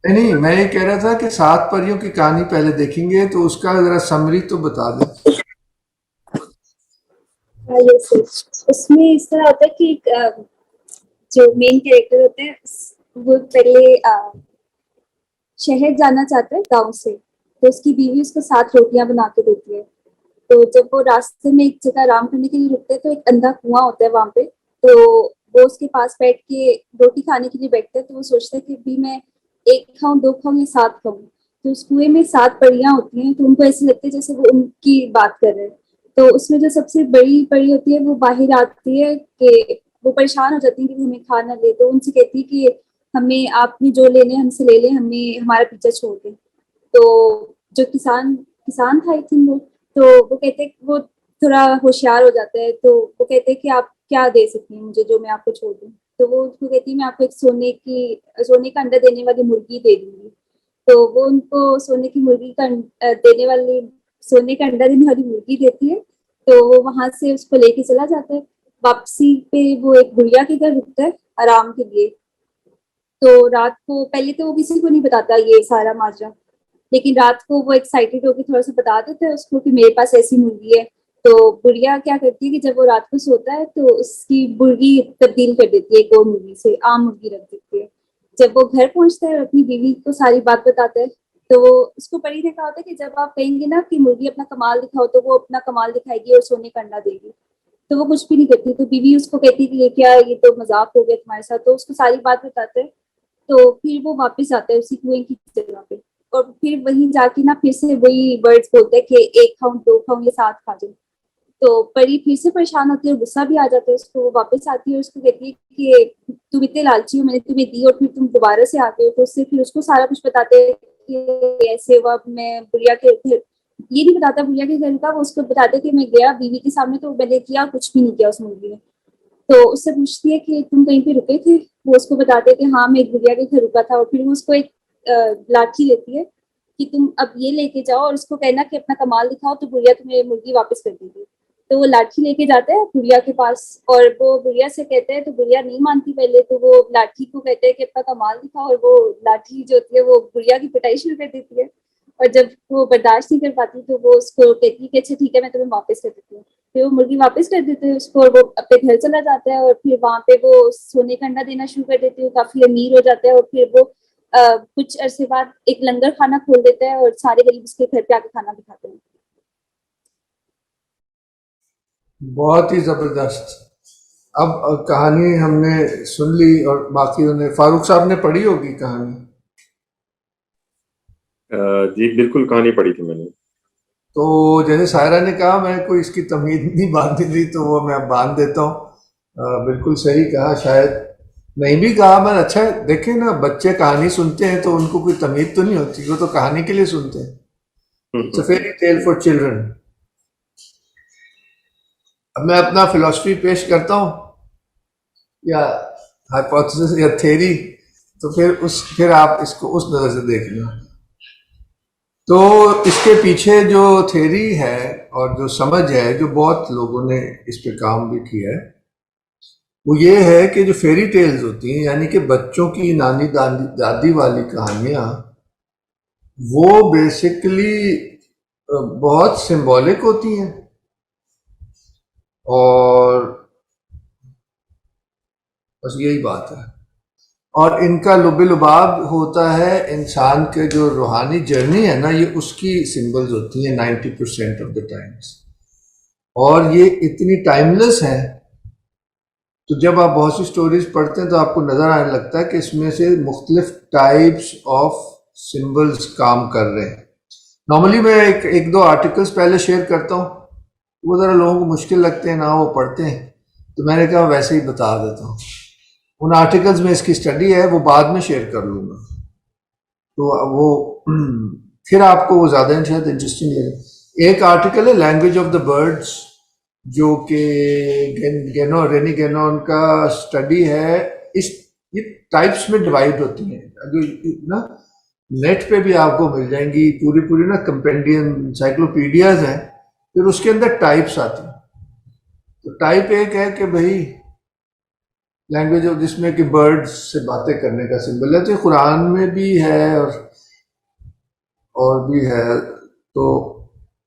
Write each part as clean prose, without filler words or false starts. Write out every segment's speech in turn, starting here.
नहीं नहीं, मैं ये कह रहा था कि सात परियों की कहानी पहले देखेंगे, तो उसका जरा समरी तो बता दें। हाँ, यस यस। उसमें इस तरह होता है कि जो मेन कैरेक्टर होते हैं वो पहले शहर जाना चाहता है गाँव से, तो उसकी बीवी उसको 7 रोटियाँ बना के देती है। तो जब वो रास्ते में एक जगह आराम करने के लिए रुकते हैं तो एक अंधा कुआँ होता है वहाँ पे, तो वो उसके पास बैठ के रोटी खाने के लिए बैठते हैं, तो वो सोचते हैं कि अभी मैं 1 खाऊँ, 2 खाऊँ या 7 खाऊँ। तो उस कुएँ में 7 परियाँ होती हैं, तो उनको ऐसे लगता है जैसे वो उनकी बात कर रहे हैं। तो उसमें जो सबसे बड़ी परी होती है वो बाहर आती है कि वो परेशान हो जाती है कि हमें खा ना दे, तो उनसे कहती है कि हमें आपने जो लेने हमसे ले लें, हमें हमारा पीछा छोड़ दें। तो जो किसान किसान था आई थिंक वो, तो वो कहते हैं वो थोड़ा होशियार हो जाता है, तो वो कहते हैं कि आप क्या दे सकती हैं मुझे जो मैं आपको छोड़ दूँ? तो वो उसको कहती है मैं आपको एक सोने का अंडा देने वाली मुर्गी दे दूँगी। तो वो उनको देने वाली सोने का अंडा देने वाली मुर्गी देती है, तो वो वहाँ से उसको लेके चला जाता है। वापसी पे वो एक बुढ़िया के घर रुकता है आराम के लिए। तो रात को पहले तो वो किसी को नहीं बताता ये सारा माजरा, लेकिन रात को वो एक्साइटेड होकर थोड़ा-सा बता देता है उसको कि मेरे पास ऐसी मुर्गी है। तो बुढ़िया क्या करती है कि जब वो रात को सोता है तो उसकी मुर्गी तब्दील कर देती है एक और मुर्गी से, आम मुर्गी रख देती है। जब वो घर पहुँचता है और अपनी बीवी को सारी बात बताता है, तो वो उसको परी ने कहा होता है कि जब आप कहेंगे ना कि मुर्गी अपना कमाल दिखाओ, तो वो अपना कमाल दिखाएगी और सोने का अंडा देगी। तो वो कुछ भी नहीं करती, तो बीवी उसको कहती है कि ये क्या, ये तो मज़ाक हो गया तुम्हारे साथ, तो उसको सारी बात बताते हैं। तो फिर वो वापस आता है उसी कुएं की जगह पे, और फिर वहीं जाके ना फिर से वही वर्ड्स बोलते हैं कि 1 खाऊँ, 2 खाऊँ या 7 खा जाऊँ। तो परी फिर से परेशान होती है और गुस्सा भी आ जाता है उसको, वो वापस आती है और उसको कहती है कि तुम इतने लालची हो, मैंने तुम्हें दी और फिर तुम दोबारा से आते हो। तो उससे फिर उसको सारा कुछ बताते हैं कि ऐसे हुआ, मैं बुढ़िया के घर, ये नहीं बताता बुढ़िया के घर का, वो उसको बताते कि मैं गया बीवी के सामने तो मैंने किया कुछ भी नहीं किया उस मुर्गी ने। तो उससे पूछती है कि तुम कहीं पे रुके थे? वो उसको बताते हैं कि हाँ, मैं एक बुढ़िया के घर रुका था, और फिर वो उसको एक लाठी देती है कि तुम अब ये लेके जाओ और उसको कहना कि अपना कमाल दिखाओ तो बुढ़िया तुम्हें मुर्गी वापस कर देगी। तो वो लाठी लेके जाता है बुढ़िया के पास और वो बुढ़िया से कहते हैं, तो बुढ़िया नहीं मानती पहले, तो वो लाठी को कहते हैं कि अपना कमाल दिखाओ, और वो लाठी जो होती है वो बुढ़िया की पिटाई शुरू कर देती है। और जब वो बर्दाश्त नहीं कर पाती तो वो उसको कहती है कि अच्छा ठीक है, मैं तुम्हें वापस कर देती हूँ। फिर वो मुर्गी वापस कर देते हैं उसको और वो अपने घर चला जाता है, और फिर वहाँ पे वो सोने का अंडा देना शुरू कर देती है, काफी अमीर हो जाता है, और फिर वो कुछ अरसे बाद एक लंगर खाना खोल देता है और सारे गरीब उसके घर पे आके खाना भी खाते हैं। बहुत ही जबरदस्त। अब कहानी हमने सुन ली, और बाकी उन्हें फारूक साहब ने पढ़ी होगी कहानी। जी बिल्कुल, कहानी पढ़ी थी मैंने। तो जैसे सायरा ने कहा, मैं कोई इसकी तमीज नहीं बांधी थी, तो वो मैं अब बांध देता हूँ। बिल्कुल सही कहा, शायद नहीं भी कहा मैं। अच्छा है, देखें ना, बच्चे कहानी सुनते हैं तो उनको कोई तमीज तो नहीं होती, वो तो कहानी के लिए सुनते हैं। It's a fairy tale for children. अब मैं अपना फिलॉसफी पेश करता हूँ, या हाइपोथेसिस या थ्योरी, तो फिर आप इसको उस नज़र से देख लें। तो इसके पीछे जो थ्योरी है और जो समझ है, जो बहुत लोगों ने इस पे काम भी किया है, वो ये है कि जो फेरी टेल्स होती हैं, यानी कि बच्चों की नानी दादी दादी वाली कहानियाँ, वो बेसिकली बहुत सिंबॉलिक होती हैं, और बस यही बात है। और इनका लुबे-लुबाब होता है इंसान के जो रूहानी जर्नी है ना, ये उसकी सिंबल्स होती हैं 90% ऑफ द टाइम्स। और ये इतनी टाइमलेस हैं, तो जब आप बहुत सी स्टोरीज पढ़ते हैं तो आपको नज़र आने लगता है कि इसमें से मुख्तलिफ टाइप्स ऑफ सिंबल्स काम कर रहे हैं। नॉर्मली मैं एक दो आर्टिकल्स पहले शेयर करता हूँ, वो ज़रा लोगों को मुश्किल लगते हैं ना, वो पढ़ते हैं, तो मैंने कहा वैसे ही बता देता हूँ। उन आर्टिकल्स में इसकी स्टडी है, वो बाद में शेयर कर लूँगा, तो वो फिर आपको वो ज़्यादा शायद इंटरेस्टिंग लगे। एक आर्टिकल है लैंग्वेज ऑफ द बर्ड्स, जो कि रेनी गेनोन का स्टडी है। इस ये टाइप्स में डिवाइड होती हैं, अगर ना नेट पे भी आपको मिल जाएंगी पूरी पूरी ना कंपेंडियम इंसाइक्लोपीडियाज हैं, फिर उसके अंदर टाइप्स आती हैं। तो टाइप एक है कि भाई लैंग्वेज जिसमें कि बर्ड्स से बातें करने का सिंबल है, तो ये कुरान में भी है और भी है। तो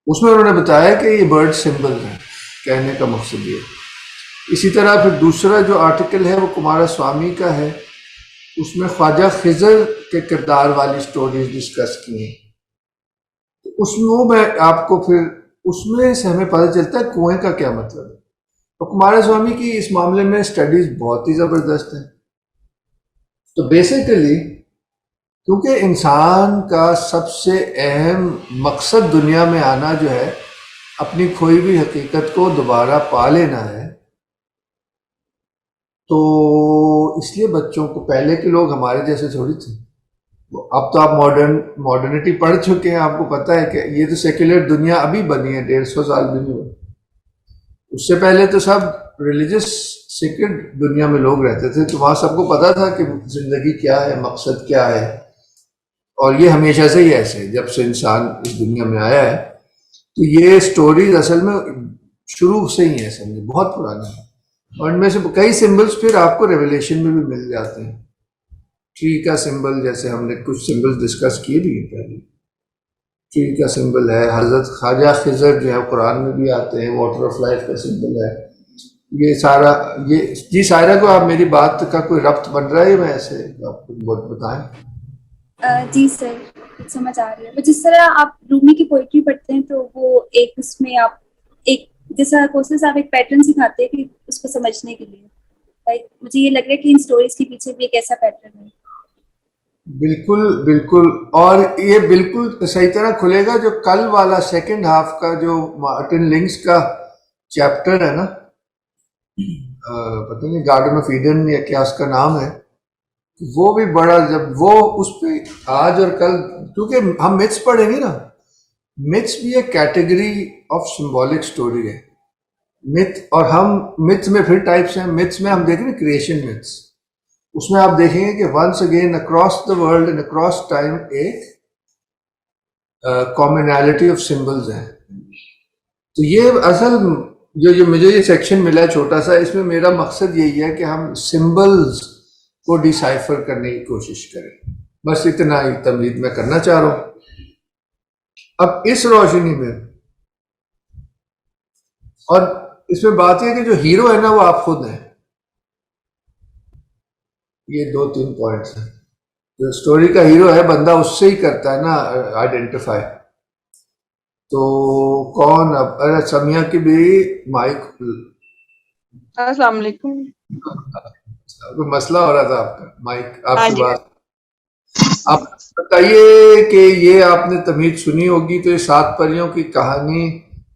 उसमें उन्होंने बताया कि ये बर्ड सिंबल है, कहने का मकसद ये। इसी तरह फिर दूसरा जो आर्टिकल है वो कुमारा स्वामी का है, उसमें ख्वाजा खिजर के किरदार वाली स्टोरीज डिस्कस की हैं। तो उसमें मैं आपको फिर उसमें से हमें पता चलता है कुएं का क्या मतलब है। तो कुमारा स्वामी की इस मामले में स्टडीज बहुत ही ज़बरदस्त है। तो बेसिकली क्योंकि इंसान का सबसे अहम मकसद दुनिया में आना जो है अपनी खोई हुई हकीकत को दोबारा पा लेना है, तो इसलिए बच्चों को, पहले के लोग हमारे जैसे थोड़ी थे, अब तो आप मॉडर्निटी पढ़ चुके हैं, आपको पता है कि ये तो सेक्युलर दुनिया अभी बनी है, 150 साल भी नहीं हुए। उससे पहले तो सब रिलीजियस सीक्रेट दुनिया में लोग रहते थे, तो वहाँ सबको पता था कि जिंदगी क्या है, मकसद क्या है। और ये हमेशा से ही ऐसे है, जब से इंसान इस दुनिया में आया है। तो ये स्टोरीज असल में शुरू से ही है, समझे, बहुत पुरानी है। और इनमें से कई सिंबल्स फिर आपको रेवलेशन में भी मिल जाते हैं। ट्री का सिंबल, जैसे हमने कुछ सिंबल्स डिस्कस किए भी हैं पहले, ट्री का सिंबल है। हजरत ख्वाजा खिजर जो है कुरान में भी आते हैं, वाटर ऑफ लाइफ का सिंबल है। ये सारा, ये जी सायरा को आप मेरी बात का कोई रब्त बन रहा है, मैं ऐसे आपको बहुत बताएं। जी सर, कुछ समझ आ रही है। वो जिस तरह आप रूमी की पोइट्री पढ़ते हैं तो वो एक उसमें आप एक जैसा कोर्सेस आप एक पैटर्न सिखाते हैं कि उसको समझने के लिए, लाइक मुझे ये लग रहा है कि इन स्टोरीज के पीछे भी एक ऐसा पैटर्न है। बिल्कुल बिल्कुल, और ये बिल्कुल सही तरह खुलेगा जो कल वाला सेकंड हाफ का, जो मार्टिन लिंक्स का चैप्टर है ना, पता नहीं गार्डन ऑफ ईडन या क्या उसका नाम है, वो भी बड़ा, जब वो उस पे आज और कल, क्योंकि हम मिथ्स पढ़ेंगे ना, मिथ्स भी एक कैटेगरी ऑफ सिंबॉलिक स्टोरी है। मिथ, और हम मिथ्स में फिर टाइप्स हैं। मिथ्स में हम देख रहे हैं क्रिएशन मिथ्स, उसमें आप देखेंगे कि once again across the world and across time एक कॉमनैलिटी ऑफ सिंबल्स है। तो ये असल जो मुझे ये सेक्शन मिला है छोटा सा, इसमें मेरा मकसद यही है कि हम सिंबल्स को डिसाइफर करने की कोशिश करें। बस इतना ही तमहीद मैं करना चाह रहा हूं। अब इस रोशनी में, और इसमें बात यह कि जो हीरो है ना वो आप खुद हैं। ये 2-3 पॉइंट्स हैं। जो स्टोरी का हीरो है, बंदा उससे ही करता है ना आइडेंटिफाई। तो कौन, अब अरे समिया की भी माइक, अस्सलाम वालेकुम। कोई मसला हो रहा था आपका, माइक हाँ आपकी जी। बात। आप बताइए कि ये आपने तमीज सुनी होगी, तो ये 7 परियों की कहानी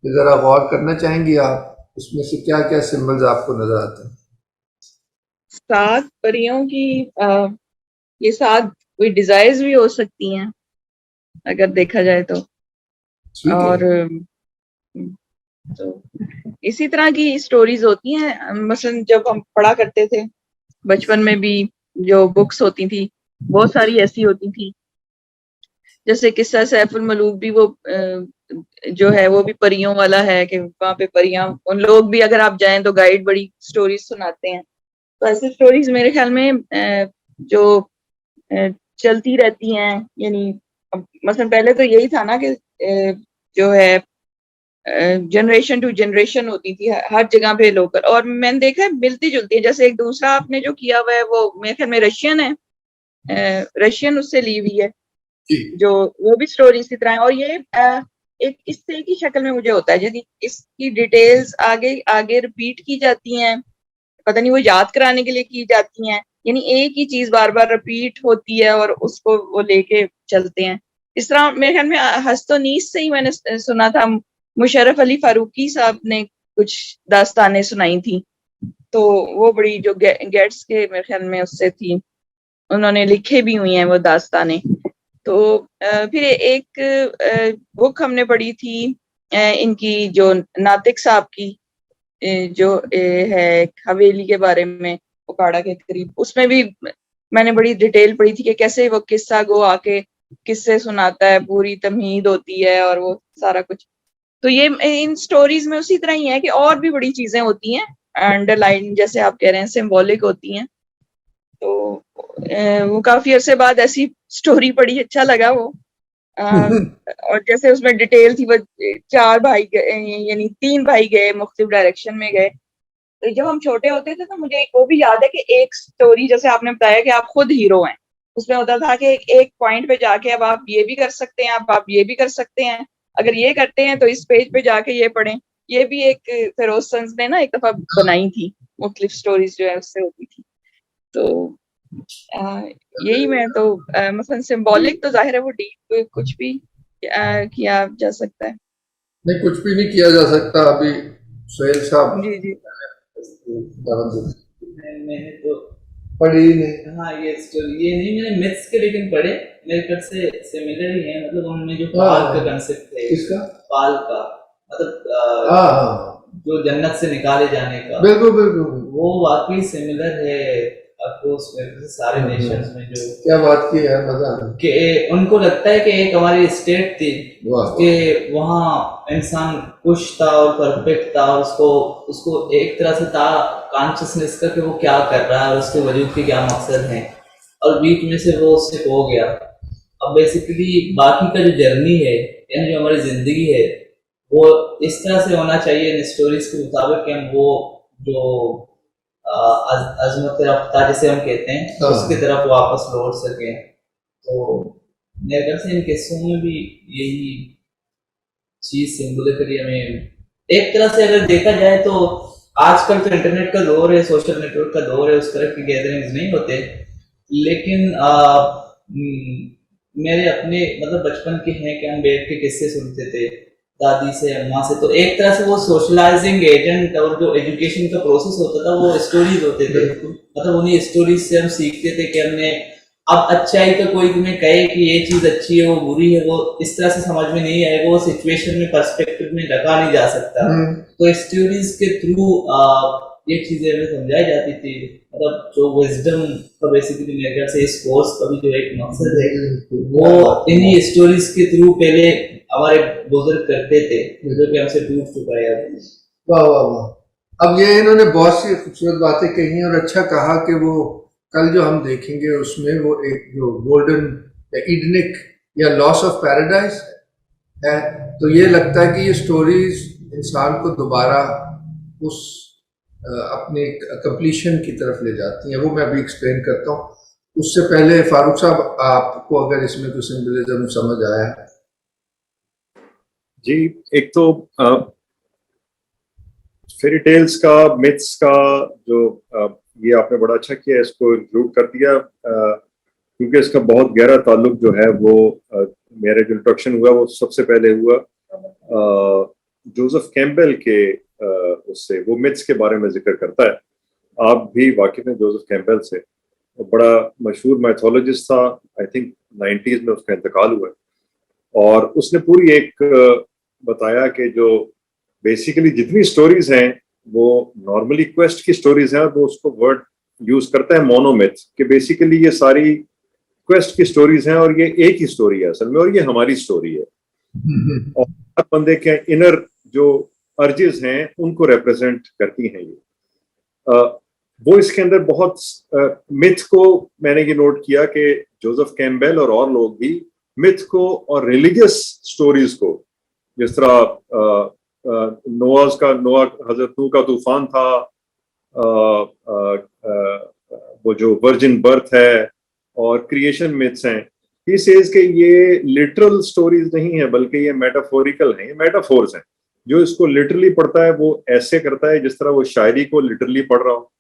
जरा गौर करना चाहेंगी आप, उसमें से क्या क्या सिंबल्स आपको नजर आते हैं? 7 परियों की ये 7 कोई डिजायर्स भी हो सकती हैं अगर देखा जाए तो। ठीक है। और तो इसी तरह की स्टोरीज होती हैं। मसलन जब हम पढ़ा करते थे बचपन में भी, जो बुक्स होती थी बहुत सारी ऐसी होती थी, जैसे किस्सा सैफुल मलूक भी वो जो है वो भी परियों वाला है कि वहाँ पे परियां, उन लोग भी अगर आप जाएं तो गाइड बड़ी स्टोरीज सुनाते हैं। तो ऐसी स्टोरीज मेरे ख्याल में जो चलती रहती हैं। यानी मसलन पहले तो यही था ना कि जो है जनरेशन टू जनरेशन होती थी हर जगह पे लोकल, और मैंने देखा है मिलती जुलती है। जैसे एक दूसरा आपने जो किया हुआ है वो मेरे ख्याल में रशियन है, रशियन उससे ली हुई है, जो वो भी स्टोरी इसी तरह है। और ये एक किस्से की शक्ल में मुझे होता है, यदि इसकी डिटेल्स आगे आगे रिपीट की जाती हैं, पता नहीं वो याद कराने के लिए की जाती हैं, यानी एक ही चीज बार बार रिपीट होती है और उसको वो लेके चलते हैं। इस तरह मेरे ख्याल में हस्तोनीस से ही मैंने सुना था, मुशर्रफ अली फारूकी साहब ने कुछ दास्तानें सुनाई थी, तो वो बड़ी जो गेट्स के मेरे ख्याल में उससे थी, उन्होंने लिखे भी हुई हैं वो दास्तानें। तो फिर एक बुक हमने पढ़ी थी इनकी, जो नातिक साहब की, जो है हवेली के बारे में, उकाड़ा के करीब, उसमें भी मैंने बड़ी डिटेल पढ़ी थी कि कैसे वो किस्सा गो आके किस्से सुनाता है, पूरी तमहीद होती है और वो सारा कुछ। तो ये इन स्टोरीज में उसी तरह ही है कि और भी बड़ी चीजें होती हैं अंडरलाइन, जैसे आप कह रहे हैं, सिंबॉलिक होती हैं। तो वो काफी अरसे बाद ऐसी स्टोरी पढ़ी, अच्छा लगा वो। और जैसे उसमें डिटेल थी, वो 4 भाई गए, यानी 3 भाई गए, मुख्तलिफ डायरेक्शन में गए। तो जब हम छोटे होते थे तो मुझे एक वो भी याद है कि एक स्टोरी, जैसे आपने बताया कि आप खुद हीरो हैं, उसमें होता था कि एक पॉइंट पे जाके अब आप ये भी कर सकते हैं, अब आप ये भी कर सकते हैं, अगर ये करते हैं तो इस पेज पे जाके ये पढ़ें। ये भी एक फिरोज संस ने ना एक दफा बनाई थी, मुख्तलिफ स्टोरीज जो है उससे होती थी। तो यही मैं तो मसलन सिंबॉलिक तो जाहिर है वो डीप कुछ भी किया जा सकता है। नहीं, कुछ भी नहीं किया जा सकता। अभी सोहेल साहब जी जी मैंने तो पढ़ी ही नहीं। हाँ ये स्टोरी ये नहीं, मैंने मिथ्स के लेकिन पढ़े, मेरे ख्याल से सिमिलर ही है। मतलब उनमें जो हाँ, पाल का कंसेप्ट है, किसका? पाल का मतलब हाँ हाँ, जो जन्नत से निकाले जाने का, बिल्कुल बिल्कुल। वो वाकई सिमिलर है अक्रॉस सारे नेशंस में। जो क्या बात की है, मजा आ गया। कि उनको लगता है कि एक हमारी स्टेट थी वाह, कि वहाँ इंसान खुश था और परफेक्ट था, और उसको एक तरह से था कॉन्शियसनेस का कि वो क्या कर रहा है और उसके वजूद के क्या मकसद हैं, और बीच में से वो उससे खो गया। अब बेसिकली बाकी का जो जर्नी है, यानी जो हमारी जिंदगी है, वो इस तरह से होना चाहिए इन स्टोरीज के मुताबिक कि हम वो जो अजमत रफ्ता जिसे हम कहते हैं, हाँ। उसकी तरफ वापस लौट सकें। तो मेरे ख्याल से इन किस्सों में भी यही चीज सिंबलिकली हमें, एक तरह से अगर देखा जाए तो आजकल तो इंटरनेट का दौर है, सोशल नेटवर्क का दौर है, उस तरह की गैदरिंग्स नहीं होते, लेकिन मेरे अपने मतलब बचपन के हैं कि हम बैठ के किस्से सुनते थे दादी से, अम्मा से। तो एक तरह से वो सोशलाइजिंग एजेंट और जो एजुकेशन का प्रोसेस होता था वो स्टोरीज होते थे। मतलब उन्हीं स्टोरीज से हम सीखते थे कि हमने अब अच्छाई का कोई तुम्हें कहे कि ये चीज अच्छी है वो बुरी है, वो इस तरह से समझ में नहीं आएगा, वो सिचुएशन में पर्सपेक्टिव में रखा नहीं जा सकता। तो स्टोरीज के थ्रू ये चीजें हमें समझाई जाती थी। मतलब जो विजडम का बेसिकली मेरे ख्याल से इस कोर्स का भी जो एक मकसद है वो इन्हीं स्टोरीज के थ्रू पहले हमारे बुजुर्ग करते थे, जो कि हमसे टूट चुका है अब। वाह वाह वाह। अब ये इन्होंने बहुत सी खूबसूरत बातें कही और अच्छा कहा कि वो कल जो हम देखेंगे उसमें वो एक जो गोल्डन या ईडनिक या लॉस ऑफ पैराडाइज है, तो ये लगता है कि ये स्टोरीज इंसान को दोबारा उस अपने कंप्लीशन की तरफ ले जाती हैं। वो मैं अभी एक्सप्लेन करता हूँ। उससे पहले फारूक साहब, आपको अगर इसमें कोई सिंबलिज्म समझ आया? जी, एक तो फेरी टेल्स का, मिथ्स का जो ये आपने बड़ा अच्छा किया, इसको इंक्लूड कर दिया, क्योंकि इसका बहुत गहरा ताल्लुक जो है वो मेरा जो इंट्रोडक्शन हुआ वो सबसे पहले हुआ जोसेफ कैम्पबेल के उससे। वो मिथ्स के बारे में जिक्र करता है। आप भी वाकिफ हैं जोसेफ कैम्पबेल से, वो बड़ा मशहूर मैथोलॉजिस्ट था। आई थिंक 90s में उसका इंतकाल हुआ है, और उसने पूरी एक बताया कि जो बेसिकली जितनी स्टोरीज हैं वो नॉर्मली क्वेस्ट की स्टोरीज हैं, वो उसको वर्ड यूज करता है मोनोमिथ, कि बेसिकली ये सारी क्वेस्ट की स्टोरीज हैं और ये एक ही स्टोरी है असल में, और ये हमारी स्टोरी है। और हर बंदे के इनर जो अर्जेस हैं उनको रिप्रेजेंट करती हैं ये। वो इसके अंदर बहुत मिथ को मैंने ये नोट किया कि जोसेफ कैम्पबेल और लोग भी मिथ को और रिलीजियस स्टोरीज को, जिस तरह नोआ हजरत नूह का तूफान था, वो जो वर्जिन बर्थ है और क्रिएशन मिथ्स हैं, ही सेज कि ये लिटरल स्टोरीज नहीं है बल्कि ये मेटाफोरिकल हैं, ये मेटाफोर्स हैं। जो इसको लिटरली पढ़ता है वो ऐसे करता है जिस तरह वो शायरी को लिटरली पढ़ रहा हो।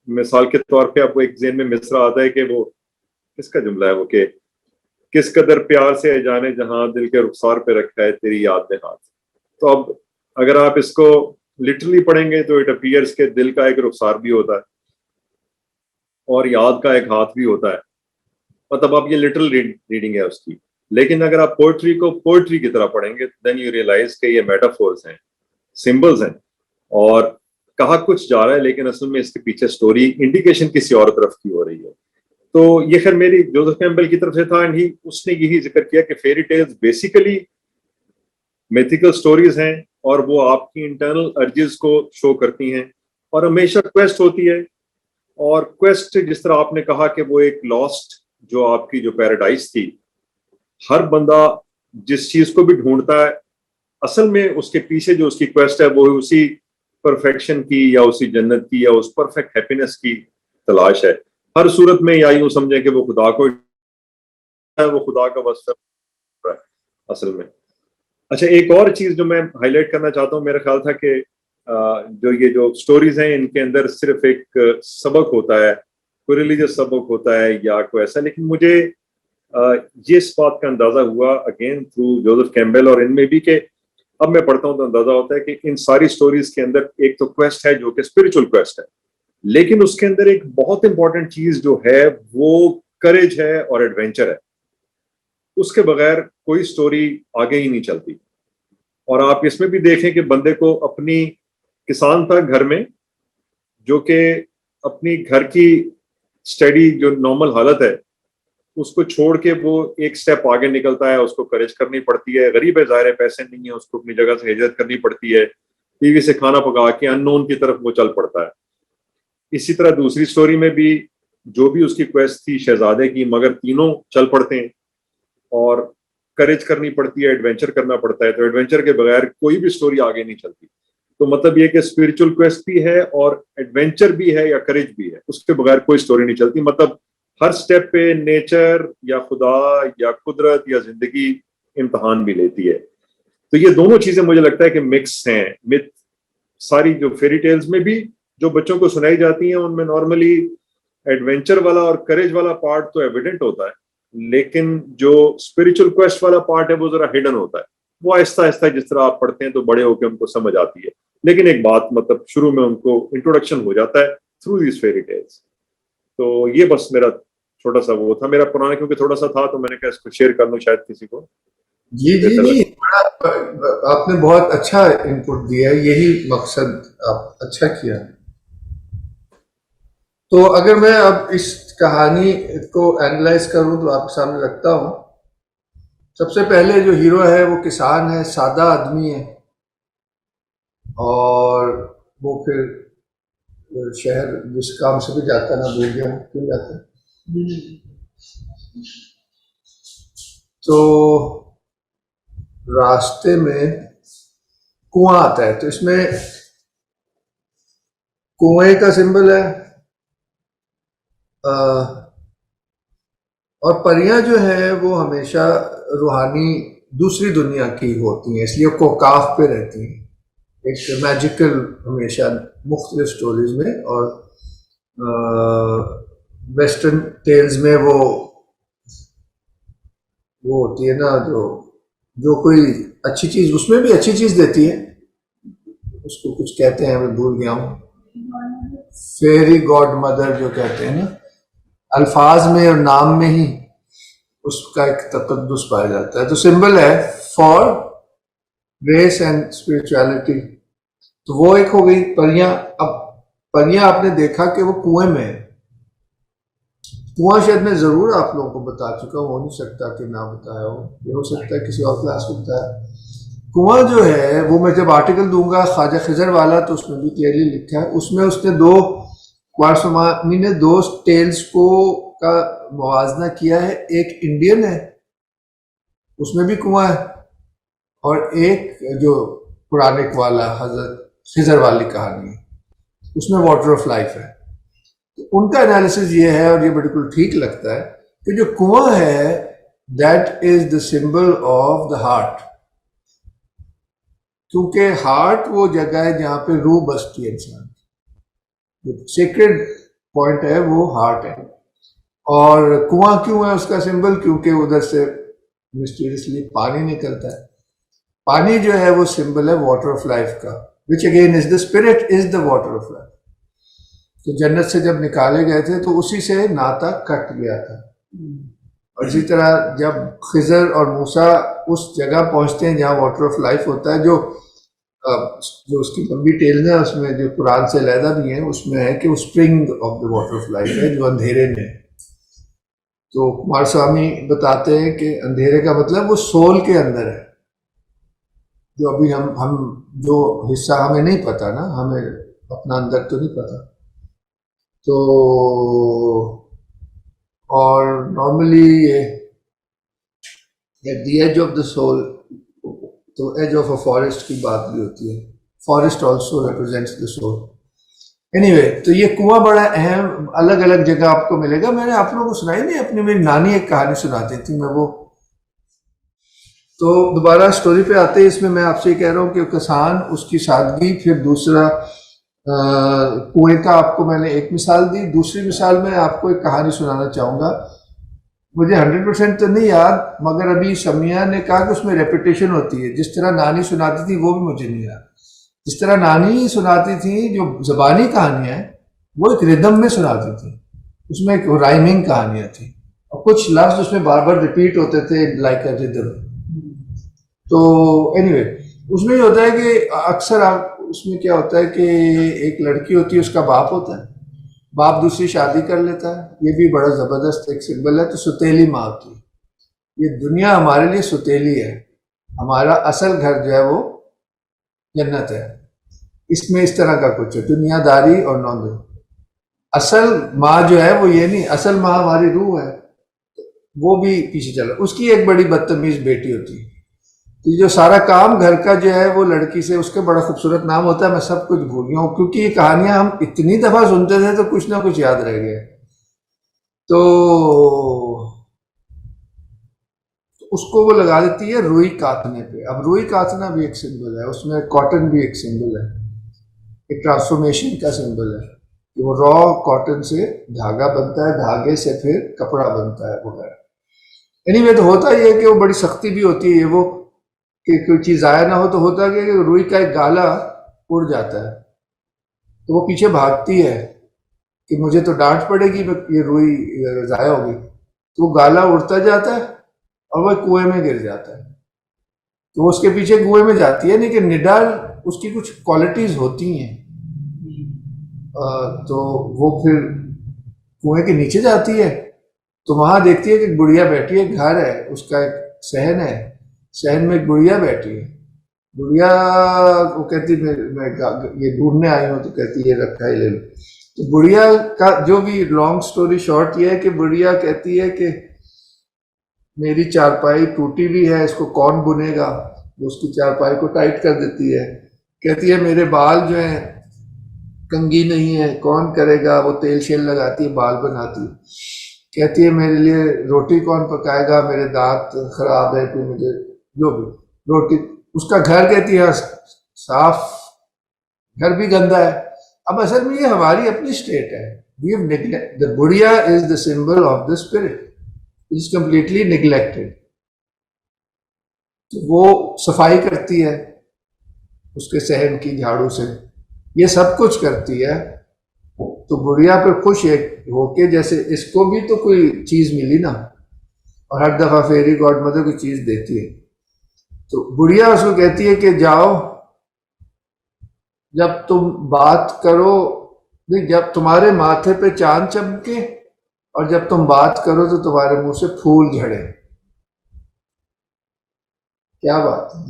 मिसाल के तौर पे आपको एक ज़हन में मिसरा आता है कि वो किसका जुमला है वो, कि किस कदर प्यार से जाने जहां दिल के रुखसार पे रखा है तेरी याद ने हाथ। तो अब अगर आप इसको लिटरली पढ़ेंगे तो इट अपीयर्स के दिल का एक रुखसार भी होता है और याद का एक हाथ भी होता है। मतलब अब ये लिटरल रीडिंग है उसकी। लेकिन अगर आप पोएट्री को पोएट्री की तरह पढ़ेंगे देन यू रियलाइज कि ये मेटाफोर्स हैं, सिंबल्स हैं, और कहा कुछ जा रहा है लेकिन असल में इसके पीछे स्टोरी इंडिकेशन किसी और तरफ की हो रही है। तो ये खैर मेरी जोसेफ कैम्पबेल की तरफ से था, एंड उसने यही जिक्र किया कि fairy tales basically mythical stories हैं और वो आपकी इंटरनल अर्जेस को शो करती हैं, और हमेशा क्वेस्ट होती है। और क्वेस्ट, जिस तरह आपने कहा कि वो एक लॉस्ट जो आपकी जो पैराडाइज थी, हर बंदा जिस चीज को भी ढूंढता है असल में उसके पीछे जो उसकी क्वेस्ट है वो उसी परफेक्शन की या उसी जन्नत की या उस परफेक्ट हैप्पीनेस की तलाश है। हर सूरत में, या यूं समझे कि वो खुदा को, वो खुदा का वस्फ है असल में। अच्छा, एक और चीज जो मैं हाईलाइट करना चाहता हूँ, मेरा ख्याल था कि जो ये जो स्टोरीज हैं इनके अंदर सिर्फ एक सबक होता है, कोई रिलीजियस सबक होता है या कोई ऐसा, लेकिन मुझे ये इस बात का अंदाजा हुआ अगेन थ्रू जोसेफ कैम्पबेल और इनमें भी, कि अब मैं पढ़ता हूँ तो अंदाजा होता है कि इन सारी स्टोरीज के अंदर एक तो क्वेस्ट है जो कि स्पिरिचुअल क्वेस्ट है, लेकिन उसके अंदर एक बहुत इंपॉर्टेंट चीज जो है वो करेज है और एडवेंचर है। उसके बगैर कोई स्टोरी आगे ही नहीं चलती। और आप इसमें भी देखें कि बंदे को अपनी, किसान था घर में जो कि अपनी घर की स्टडी जो नॉर्मल हालत है उसको छोड़ के वो एक स्टेप आगे निकलता है, उसको करेज करनी पड़ती है। गरीब है, ज़ाहिर है, पैसे नहीं है, उसको अपनी जगह से हिजरत करनी पड़ती है, टीवी से खाना पका के अननोन की तरफ वो चल पड़ता है। इसी तरह दूसरी स्टोरी में भी जो भी उसकी क्वेस्ट थी शहजादे की, मगर तीनों चल पड़ते हैं और करेज करनी पड़ती है, एडवेंचर करना पड़ता है। तो एडवेंचर के बगैर कोई भी स्टोरी आगे नहीं चलती। तो मतलब ये कि स्पिरिचुअल क्वेस्ट भी है और एडवेंचर भी है या करेज भी है, उसके बगैर कोई स्टोरी नहीं चलती। मतलब हर स्टेप पे नेचर या खुदा या कुदरत या जिंदगी इम्तहान भी लेती है। तो ये दोनों चीजें मुझे लगता है कि मिक्स हैं। मिथ, सारी जो फेरी टेल्स में भी जो बच्चों को सुनाई जाती हैं उनमें नॉर्मली एडवेंचर वाला और करेज वाला पार्ट तो एविडेंट होता है, लेकिन जो स्पिरिचुअल क्वेस्ट वाला पार्ट है वो जरा हिडन होता है। वो आहिस्ता आहिस्ता जिस तरह आप पढ़ते हैं तो बड़े होकर उनको समझ आती है, लेकिन एक बात, मतलब शुरू में उनको इंट्रोडक्शन हो जाता है थ्रू दिस फेरी टेल्स। तो ये बस मेरा छोटा सा वो था, मेरा पुराना क्योंकि थोड़ा सा था तो मैंने कहा इसको शेयर कर लूं, शायद किसी को। जी जी नहीं, आपने बहुत अच्छा इनपुट दिया है, यही मकसद, आप अच्छा किया। तो अगर मैं अब इस कहानी को एनालाइज करूं तो आपके सामने रखता हूं। सबसे पहले जो हीरो है वो किसान है, सादा आदमी है, और वो फिर शहर जिस काम से भी जाता है ना, भूल गया क्यों जाता है, तो रास्ते में कुआं आता है। तो इसमें कुएं का सिंबल है, और परियां जो है वो हमेशा रूहानी दूसरी दुनिया की होती हैं, इसलिए कोकाफ पे रहती हैं, एक मैजिकल हमेशा मुख्तलिफ स्टोरीज में। और वेस्टर्न टेल्स में वो होती है ना, जो कोई अच्छी चीज, उसमें भी अच्छी चीज देती है, उसको कुछ कहते हैं, मैं भूल गया हूँ, फेरी गॉड मदर जो कहते हैं ना, अल्फाज में और नाम में ही उसका एक तकद्दुस पाया जाता है। तो सिंबल है फॉर ग्रेस एंड स्पिरिचुअलिटी। तो वो एक हो गई परियां। अब परियां आपने देखा कि वो कुएं में है। कुआं शायद मैं जरूर आप लोगों को बता चुका हूँ, हो नहीं सकता कि ना बताया हो, ये हो सकता है किसी और क्लास को बताया। कुआं जो है वो मैं जब आर्टिकल दूंगा ख्वाजा खिजर वाला तो उसमें भी क्लियरली लिखा है, उसमें उसने क्वारसमानी ने दो टेल्स को का मुवाजना किया है। एक इंडियन है, उसमें भी कुआं है, और एक जो पुराने वाला हजरत खिजर वाली कहानी है, उसमें वाटर ऑफ लाइफ है। तो उनका एनालिसिस ये है, और ये बिल्कुल ठीक लगता है, कि जो कुआं है that is the symbol of the heart, क्योंकि हार्ट वो जगह है जहां पे रूह बसती है इंसान, सेक्रेड पॉइंट है वो हार्ट है। और कुआं क्यों है उसका सिंबल? क्योंकि उधर से मिस्टीरियसली पानी निकलता है। पानी जो है वो सिंबल है वाटर ऑफ लाइफ का, which again is the spirit is the water of life. तो जन्नत से जब निकाले गए थे तो उसी से नाता कट गया था। और इसी तरह जब खिजर और मूसा उस जगह पहुंचते हैं जहाँ वाटर ऑफ लाइफ होता है, जो उसकी लंबी टेल है, उसमें जो कुरान से अलहदा भी है, उसमें है कि वो spring of the water of life है जो अंधेरे में है। तो कुमार स्वामी बताते हैं कि अंधेरे का मतलब वो सोल के अंदर है, जो अभी हम जो हिस्सा हमें नहीं पता ना, हमें अपना अंदर तो नहीं पता। तो और नॉर्मली ये at the edge of the soul, तो एज ऑफ अ फॉरेस्ट की बात भी होती है, forest also represents the soul. Anyway, तो ये कुआं बड़ा अहम अलग अलग जगह आपको मिलेगा। मैंने आप लोगों को सुनाई नहीं, अपनी मेरी नानी एक कहानी सुनाती थी, मैं वो तो दोबारा स्टोरी पे आते हैं। इसमें मैं आपसे कह रहा हूँ कि किसान, उसकी सादगी, फिर दूसरा कुएं का आपको मैंने एक मिसाल दी। दूसरी मिसाल में आपको एक कहानी सुनाना चाहूँगा। मुझे 100% तो नहीं याद, मगर अभी शमिया ने कहा कि उसमें रेपिटेशन होती है। जिस तरह नानी सुनाती थी वो भी मुझे नहीं याद। जिस तरह नानी सुनाती थी जो ज़बानी कहानियाँ, वो एक रिदम में सुनाती थी, उसमें एक राइमिंग कहानियाँ थी, और कुछ लफ्ज़ उसमें बार बार रिपीट होते थे लाइक अ रिदम। तो एनीवे, उसमें ये होता है कि अक्सर आप उसमें क्या होता है कि एक लड़की होती है, उसका बाप होता है, बाप दूसरी शादी कर लेता है। ये भी बड़ा ज़बरदस्त एक सिंबल है। तो सुतेली माँ होती है। ये दुनिया हमारे लिए सुतेली है, हमारा असल घर जो है वो जन्नत है। इसमें इस तरह का कुछ है, दुनियादारी और नौंदरी। असल माँ जो है वो ये नहीं, असल माँ हमारी रूह है, वो भी पीछे चला। उसकी एक बड़ी बदतमीज बेटी होती है। तो जो सारा काम घर का जो है वो लड़की से, उसके बड़ा खूबसूरत नाम होता है, मैं सब कुछ भूल गया हूँ, क्योंकि ये कहानियां हम इतनी दफा सुनते थे तो कुछ ना कुछ याद रह गया। तो उसको वो लगा देती है रुई कातने पे। अब रुई कातना भी एक सिंबल है, उसमें कॉटन भी एक सिंबल है, एक ट्रांसफॉर्मेशन का सिंबल है कि वो रॉ कॉटन से धागा बनता है, धागे से फिर कपड़ा बनता है वगैरह। एनीवे, तो होता ये है कि वो बड़ी सख्ती भी होती है, ये वो कि कोई चीज़ ज़ाया ना हो। तो होता है कि रुई का एक गाला उड़ जाता है, तो वो पीछे भागती है कि मुझे तो डांट पड़ेगी, ये रुई ज़ाया होगी। तो वो गाला उड़ता जाता है और वह कुएं में गिर जाता है। तो वो उसके पीछे कुएं में जाती है, लेकिन निडाल उसकी कुछ क्वालिटीज़ होती हैं। तो वो फिर कुएं के नीचे जाती है, तो वहाँ देखती है कि बुढ़िया बैठी है, घर है उसका, एक सहन है, सहन में एक बुढ़िया बैठी है। बुढ़िया वो कहती मैं ये ढूंढने आई हूँ, तो कहती है रखा ही ले लो। तो बुढ़िया का जो भी लॉन्ग स्टोरी शॉर्ट ये है कि बुढ़िया कहती है कि मेरी चारपाई टूटी भी है, इसको कौन बुनेगा। वो उसकी चारपाई को टाइट कर देती है। कहती है मेरे बाल जो हैं कंघी नहीं है, कौन करेगा। वो तेल शेल लगाती है, बाल बनाती है। कहती है मेरे लिए रोटी कौन पकाएगा, मेरे दांत खराब है, कोई मुझे जो भी रोटी। उसका घर कहती है साफ, घर भी गंदा है। अब असल में ये हमारी अपनी स्टेट है। वी हैव नेग्लेक्ट द बुढ़िया is the symbol of the spirit, is completely neglected. तो वो सफाई करती है उसके सहन की झाड़ू से, ये सब कुछ करती है। तो बुढ़िया पर खुश है होके, जैसे इसको भी तो कोई चीज मिली ना, और हर दफा फेरी गॉड मदर कोई चीज देती है। तो बुढ़िया उसको कहती है कि जाओ, जब तुम बात करो, नहीं, जब तुम्हारे माथे पे चांद चमके और जब तुम बात करो तो तुम्हारे मुंह से फूल झड़े। क्या बात है।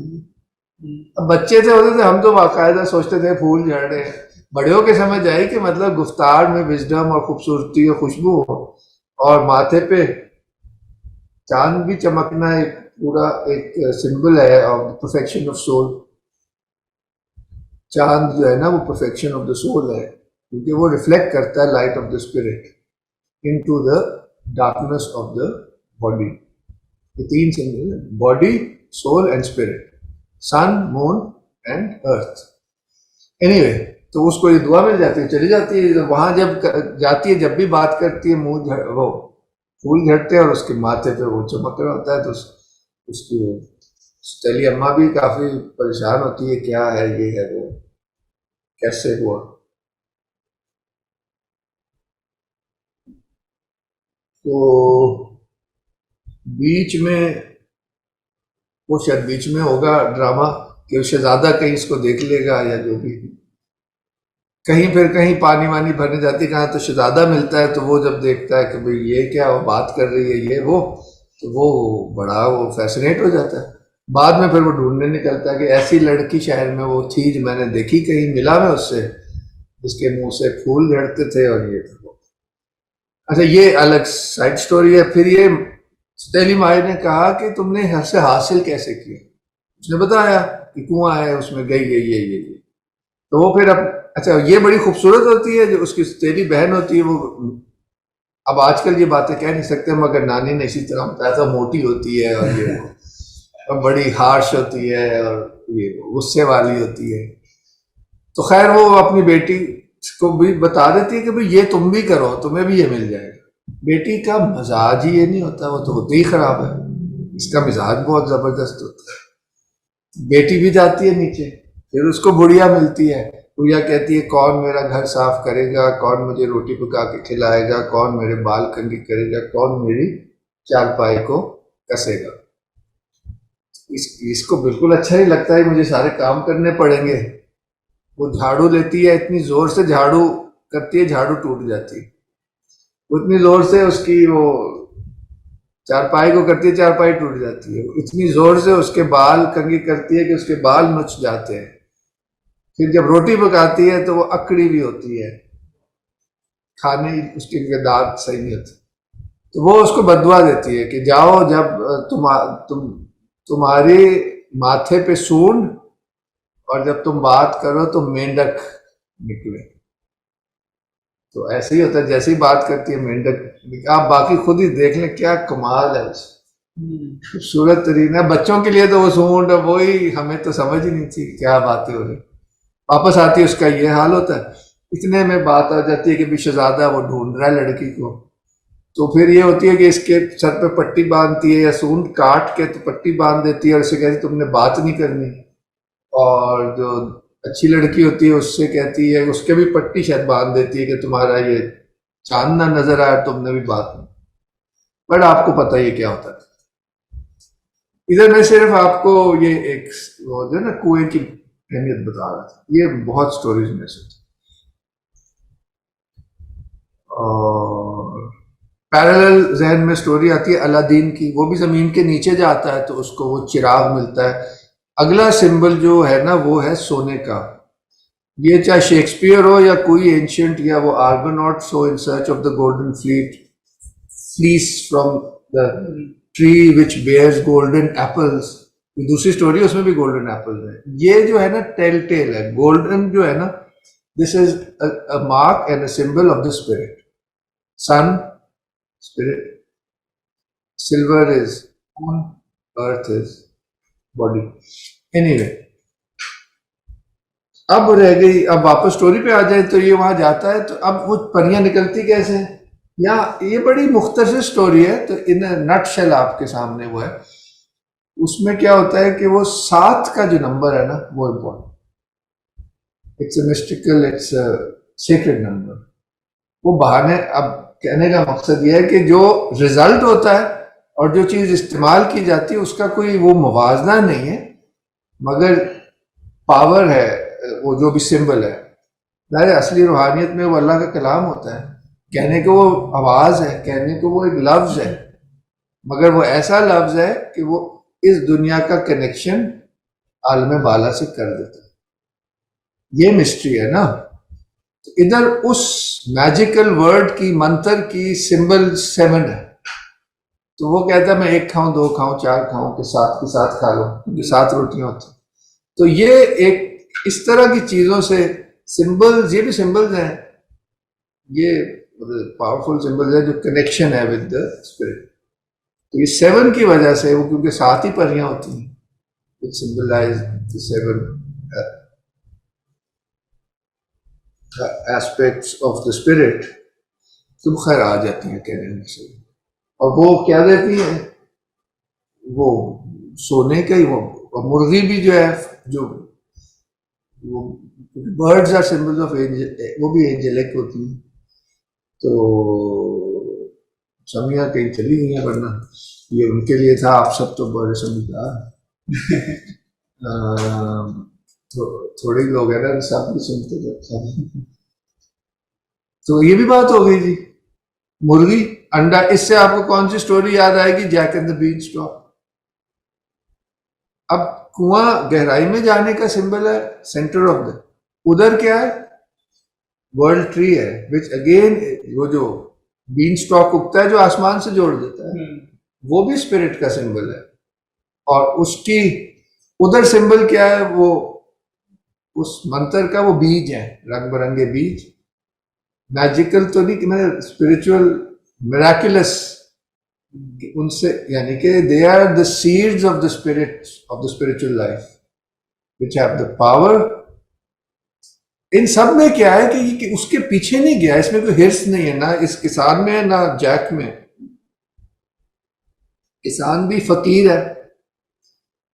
अब बच्चे थे होते थे, हम तो बाकायदा सोचते थे फूल झड़ रहे हैं। बड़े होके समझ आई कि मतलब गुफ्तार में विजडम और खूबसूरती और खुशबू हो, और माथे पे चांद भी चमकना एक पूरा एक सिंबल है of the perfection of soul. चांद जो है ना वो परफेक्शन ऑफ द सोल है, क्योंकि वो रिफ्लेक्ट करता है light of the spirit into the darkness of the body. ये तीन सिंबल है, body, soul and spirit, sun, moon and earth. Anyway, तो उसको ये दुआ मिल जाती है, चली जाती है। वहां जब जाती है, जब भी बात करती है, मुंह वो फूल झड़ते हैं और उसके माथे पे वो चमक रहा होता है। तो उसकी वो तेली अम्मा भी काफी परेशान होती है, क्या है ये है वो, कैसे हुआ। तो बीच में वो शायद बीच में होगा ड्रामा कि शहजादा कहीं इसको देख लेगा या जो भी, कहीं फिर कहीं पानी वानी भरने जाती, कहाँ तो शहजादा मिलता है। तो वो जब देखता है कि भाई ये क्या, वो बात कर रही है ये वो, तो वो बड़ा वो फैसिनेट हो जाता है। बाद में फिर वो ढूंढने निकलता है कि ऐसी लड़की शहर में वो थी जो मैंने देखी, कहीं मिला मैं उससे, इसके मुंह से फूल झड़ते थे और ये। अच्छा, ये अलग साइड स्टोरी है। फिर ये सतेली माई ने कहा कि तुमने यहाँ से हासिल कैसे किया। उसने बताया कि कुआं है, उसमें गई ये। तो वो फिर अच्छा, ये बड़ी खूबसूरत होती है जो उसकी सतेली बहन होती है। वो अब आजकल ये बातें कह नहीं सकते, मगर नानी ने इसी तरह बताया था, मोटी होती है और ये और बड़ी हार्श होती है और ये गुस्से वाली होती है। तो खैर वो अपनी बेटी को भी बता देती है कि भाई ये तुम भी करो, तुम्हें भी ये मिल जाएगा। बेटी का मिजाज ही ये नहीं होता, वो तो होते ही खराब है। इसका मिजाज बहुत जबरदस्त होता है। बेटी भी जाती है नीचे, फिर उसको बुढ़िया मिलती है। बुढ़िया कहती है कौन मेरा घर साफ करेगा, कौन मुझे रोटी पका के खिलाएगा, कौन मेरे बाल कंघी करेगा, कौन मेरी चारपाई को कसेगा। इसको बिल्कुल अच्छा नहीं लगता है, मुझे सारे काम करने पड़ेंगे। वो झाड़ू लेती है, इतनी जोर से झाड़ू करती है, झाड़ू टूट जाती है। उतनी जोर से उसकी वो चारपाई को करती है, चारपाई टूट जाती है। इतनी जोर से उसके बाल कंघी करती है कि उसके बाल नुच जाते हैं। फिर जब रोटी पकाती है तो वो अकड़ी भी होती है, खाने उसके दांत सही नहीं होते। तो वो उसको बदुआ देती है कि जाओ, जब तुम्हारे माथे पे सूंड और जब तुम बात करो तो मेंढक निकले। तो ऐसे ही होता है, जैसे ही बात करती है मेंढक। आप बाकी खुद ही देख लें, क्या कमाल है, खूबसूरत तरीन है। बच्चों के लिए तो वो सूंड, वही हमें तो समझ ही नहीं थी क्या बातें हो रही। वापस आती है, उसका ये हाल होता है। इतने में बात आ जाती है कि भी शहजादा वो ढूंढ रहा है लड़की को। तो फिर ये होती है कि इसके सर पे पट्टी बांधती है, या सूंड काट के तो पट्टी बांध देती है और उसे कहती तुमने बात नहीं करनी। और जो अच्छी लड़की होती है उससे कहती है, उसके भी पट्टी शायद बांध देती है कि तुम्हारा ये चांद ना नजर आया, तुमने भी बात नहीं। बट आपको पता ही क्या होता है। इधर मैं सिर्फ आपको ये एक वो जो ना कुएं की अहमियत बता रहा था। ये बहुत स्टोरीज में से और पैरेलल जहन में स्टोरी आती है अलादीन की। वो भी जमीन के नीचे जाता है तो उसको वो चिराग मिलता है। अगला सिंबल जो है ना वो है सोने का। ये चाहे शेक्सपियर हो या कोई एंशियंट, या वो आर्गोनॉट्स हो in search of the golden fleece from the tree which bears golden apples. दूसरी स्टोरी उसमें भी गोल्डन एप्पल्स है। ये जो है ना टेल है। गोल्डन जो है ना, this is a mark and a symbol of the spirit. Sun spirit, silver is moon, earth is body. Anyway, अब रह गई, अब वापस स्टोरी पे आ जाए तो ये वहां जाता है तो अब वो परियां निकलती कैसे हैं? या ये बड़ी मुख्तसर स्टोरी है, तो इन नट शेल आपके सामने वो है। उसमें क्या होता है कि वो 7 का जो नंबर है ना वो important. It's a mystical, it's a secret number. वो बहाने, अब कहने का मकसद ये है कि जो रिजल्ट होता है और जो चीज इस्तेमाल की जाती है उसका कोई वो मुवाजना नहीं है, मगर पावर है वो जो भी सिंबल है। मेरे असली रूहानियत में वो अल्लाह का कलाम होता है। कहने को वो आवाज है, कहने को वो एक लफ्ज है, मगर वो ऐसा लफ्ज है कि वो इस दुनिया का कनेक्शन आलम बाला से कर देता है। ये मिस्ट्री है ना। इधर उस मैजिकल वर्ड की, मंत्र की सिंबल 7 है। तो वो कहता है मैं 1 खाऊं, 2 खाऊं, 4 खाऊं, के साथ खा लो, क्योंकि 7 रोटियां होती। तो ये एक इस तरह की चीजों से सिंबल्स, ये भी सिंबल्स हैं, ये पावरफुल सिंबल्स है जो कनेक्शन है विद द स्पिरिट। तो ये 7 की वजह से, वो क्योंकि 7 ही परियां होती हैं, it symbolize the 7 aspects of the spirit. तो खैर आ जाती है कहने से। और वो क्या देती है, वो सोने का ही वो मुर्गी भी जो है, जो वो birds are symbols of angel, वो भी एंजेलिक होती है। तो समिया कहीं चली गई है, वरना ये उनके लिए था। आप सब तो बड़े समझदार थोड़े लोग है ना, सब भी सुनते थे। तो ये भी बात हो गई जी, मुर्गी अंडा। इससे आपको कौन सी स्टोरी याद आएगी? Jack and the beanstalk. अब कुआं गहराई में जाने का सिंबल है, सेंटर ऑफ द, उधर क्या है? वर्ल्ड ट्री है, विच अगेन वो जो बीन स्टॉक उगता है जो आसमान से जोड़ देता है, वो भी स्पिरिट का सिंबल है। और उसकी उधर सिंबल क्या है, वो उस मंत्र का वो बीज है, रंग बिरंगे बीज, मैजिकल तो नहीं कि मैंने स्पिरिचुअल मिराकुलस उनसे, यानी कि they are the seeds of the spirit of the spiritual life which have the power. इन सब में क्या है कि उसके पीछे नहीं गया, इसमें कोई हिर्स नहीं है, ना इस किसान में है ना जैक में। किसान भी फकीर है,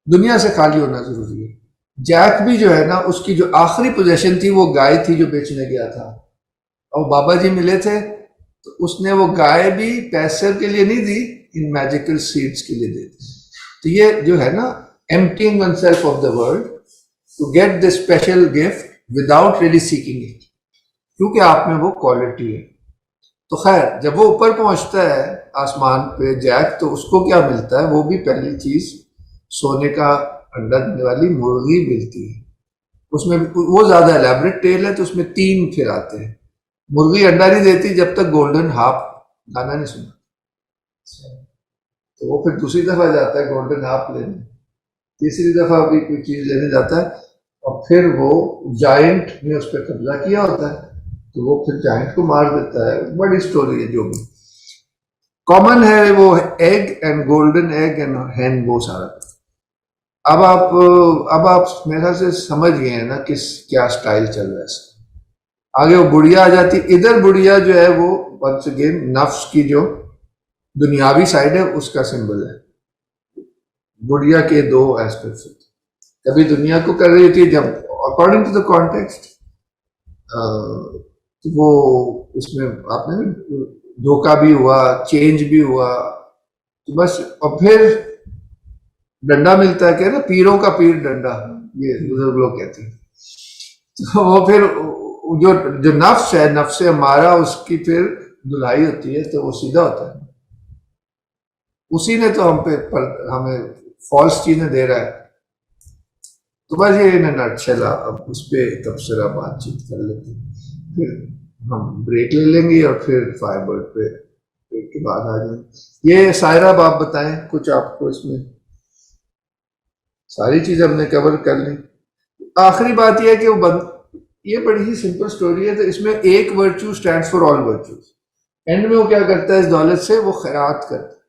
दुनिया से खाली होना जरूरी है। जैक भी जो है ना, उसकी जो आखिरी पोजीशन थी वो गाय थी जो बेचने गया था, और बाबा जी मिले थे तो उसने वो गाय भी पैसे के लिए नहीं दी, इन मैजिकल सीड्स के लिए दे दी। तो ये जो है ना, emptying oneself of the world to get the special gift without really seeking it, क्योंकि आप में वो क्वालिटी है। तो खैर, जब वो ऊपर पहुंचता है आसमान पे जैक, तो उसको क्या मिलता है, वो भी पहली चीज सोने का अंडा देने वाली मुर्गी मिलती है। उसमें वो ज्यादा एलैबोरेट टेल है, तो उसमें 3 फिर आते हैं। मुर्गी अंडा नहीं देती जब तक गोल्डन हाफ गाना नहीं सुना, तो वो फिर दूसरी दफा जाता है गोल्डन हाफ लेने, तीसरी दफा भी कोई चीज लेने जाता है, और फिर वो जायंट ने उस पर कब्जा किया होता है, तो वो फिर जायंट को मार देता है। बड़ी स्टोरी है। जो भी कॉमन है वो egg and golden egg and हैन, वो सारा। अब आप मेरे ख्याल से समझ गए हैं ना किस क्या स्टाइल चल रहा है इसका। आगे वो बुढ़िया आ जाती, इधर बुढ़िया जो है वो वंस अगेन नफ्स की जो दुनियावी साइड है उसका सिंबल है। बुढ़िया के 2 एस्पेक्ट्स होते, कभी दुनिया को कर रही थी जब अकॉर्डिंग टू द कॉन्टेक्स्ट, वो इसमें आपने धोखा भी हुआ, चेंज भी हुआ, तो बस। और फिर डंडा मिलता है, क्या ना, पीरों का पीर डंडा, ये बुजुर्ग लोग कहते हैं। तो वो फिर जो नफ्स है, नफ्स से हमारा, उसकी फिर धुलाई होती है, तो वो सीधा होता है। उसी ने तो हमें फॉल्स चीजें दे रहा है। तो बस ये इन नटशेल, अब उस पर तबसरा बातचीत कर लेते हैं, फिर हम ब्रेक ले लेंगे और फिर फायरबर्ड पे ब्रेक के बाद आ जाएंगे। ये सायरा, आप बताएं कुछ, आपको इसमें सारी चीज हमने कवर कर ली। आखिरी बात यह है कि ये बड़ी ही सिंपल स्टोरी है, तो इसमें एक virtue stands for all virtues. And में वो क्या करता है, इस दौलत से वो खैरात करता है।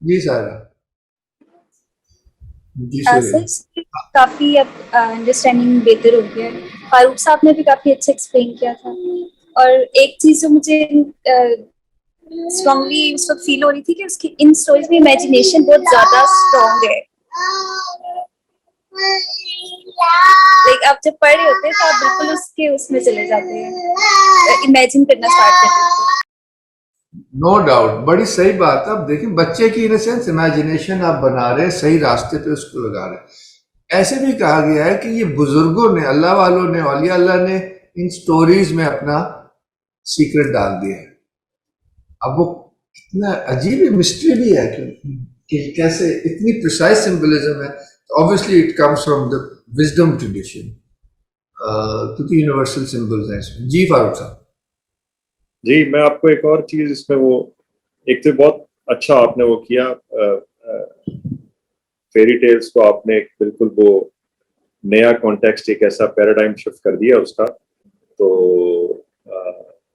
जी सारा, जी सर, काफी अब अंडरस्टैंडिंग बेहतर हो गया है। फारूक साहब ने भी काफी अच्छा एक्सप्लेन किया था। और एक चीज जो मुझे स्ट्रांगली उस वक्त फील हो रही थी कि उसकी इन स्टोरीज में इमेजिनेशन बहुत ज्यादा स्ट्रांग है। लाइक आप जब पढ़ रहे होते हैं तो आप बिल्कुल उसमें चले जाते हैं, इमेजिन करना स्टार्ट कर देते हैं। नो डाउट, बड़ी सही बात है। अब देखिए, बच्चे की इन सेंस इमेजिनेशन आप बना रहे हैं, सही रास्ते पे उसको लगा रहे हैं। ऐसे भी कहा गया है कि ये बुजुर्गों ने, अल्लाह वालों ने, औलिया अल्लाह ने इन स्टोरीज में अपना सीक्रेट डाल दिया है। अब वो कितना अजीब मिस्ट्री भी है कि कैसे इतनी प्रिसाइज सिंबलिज्म है। Obviously it comes from the wisdom tradition, क्योंकि यूनिवर्सल सिंबल्स हैं इसमें। जी फारूक साहब। जी, मैं आपको एक और चीज इसमें, वो एक तो बहुत अच्छा आपने वो किया, फेरी टेल्स को आपने बिल्कुल वो नया कॉन्टेक्स्ट, एक ऐसा पैराडाइम शिफ्ट कर दिया उसका। तो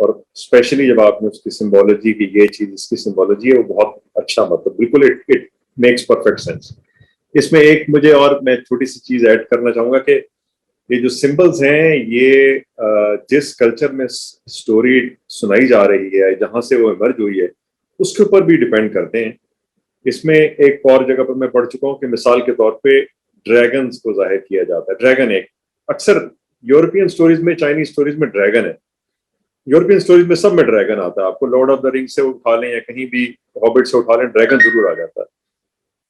और स्पेशली जब आपने उसकी सिंबोलॉजी की, ये चीज इसकी सिंबोलॉजी है, वो बहुत अच्छा, मतलब बिल्कुल इट मेक्स परफेक्ट सेंस। इसमें एक मुझे और मैं छोटी सी चीज ऐड करना चाहूंगा कि ये जो सिंबल्स हैं, ये जिस कल्चर में स्टोरी सुनाई जा रही है, जहां से वो इमर्ज हुई है, उसके ऊपर भी डिपेंड करते हैं। इसमें एक और जगह पर मैं पढ़ चुका हूँ कि मिसाल के तौर पे ड्रैगन्स को जाहिर किया जाता है। ड्रैगन एक, अक्सर यूरोपियन स्टोरीज में, चाइनीज स्टोरीज में ड्रैगन है। यूरोपियन स्टोरीज में सब में ड्रैगन आता है। आपको लॉर्ड ऑफ द रिंग से उठा लें या कहीं भी हॉबिट से उठा लें, ड्रैगन जरूर आ जाता है।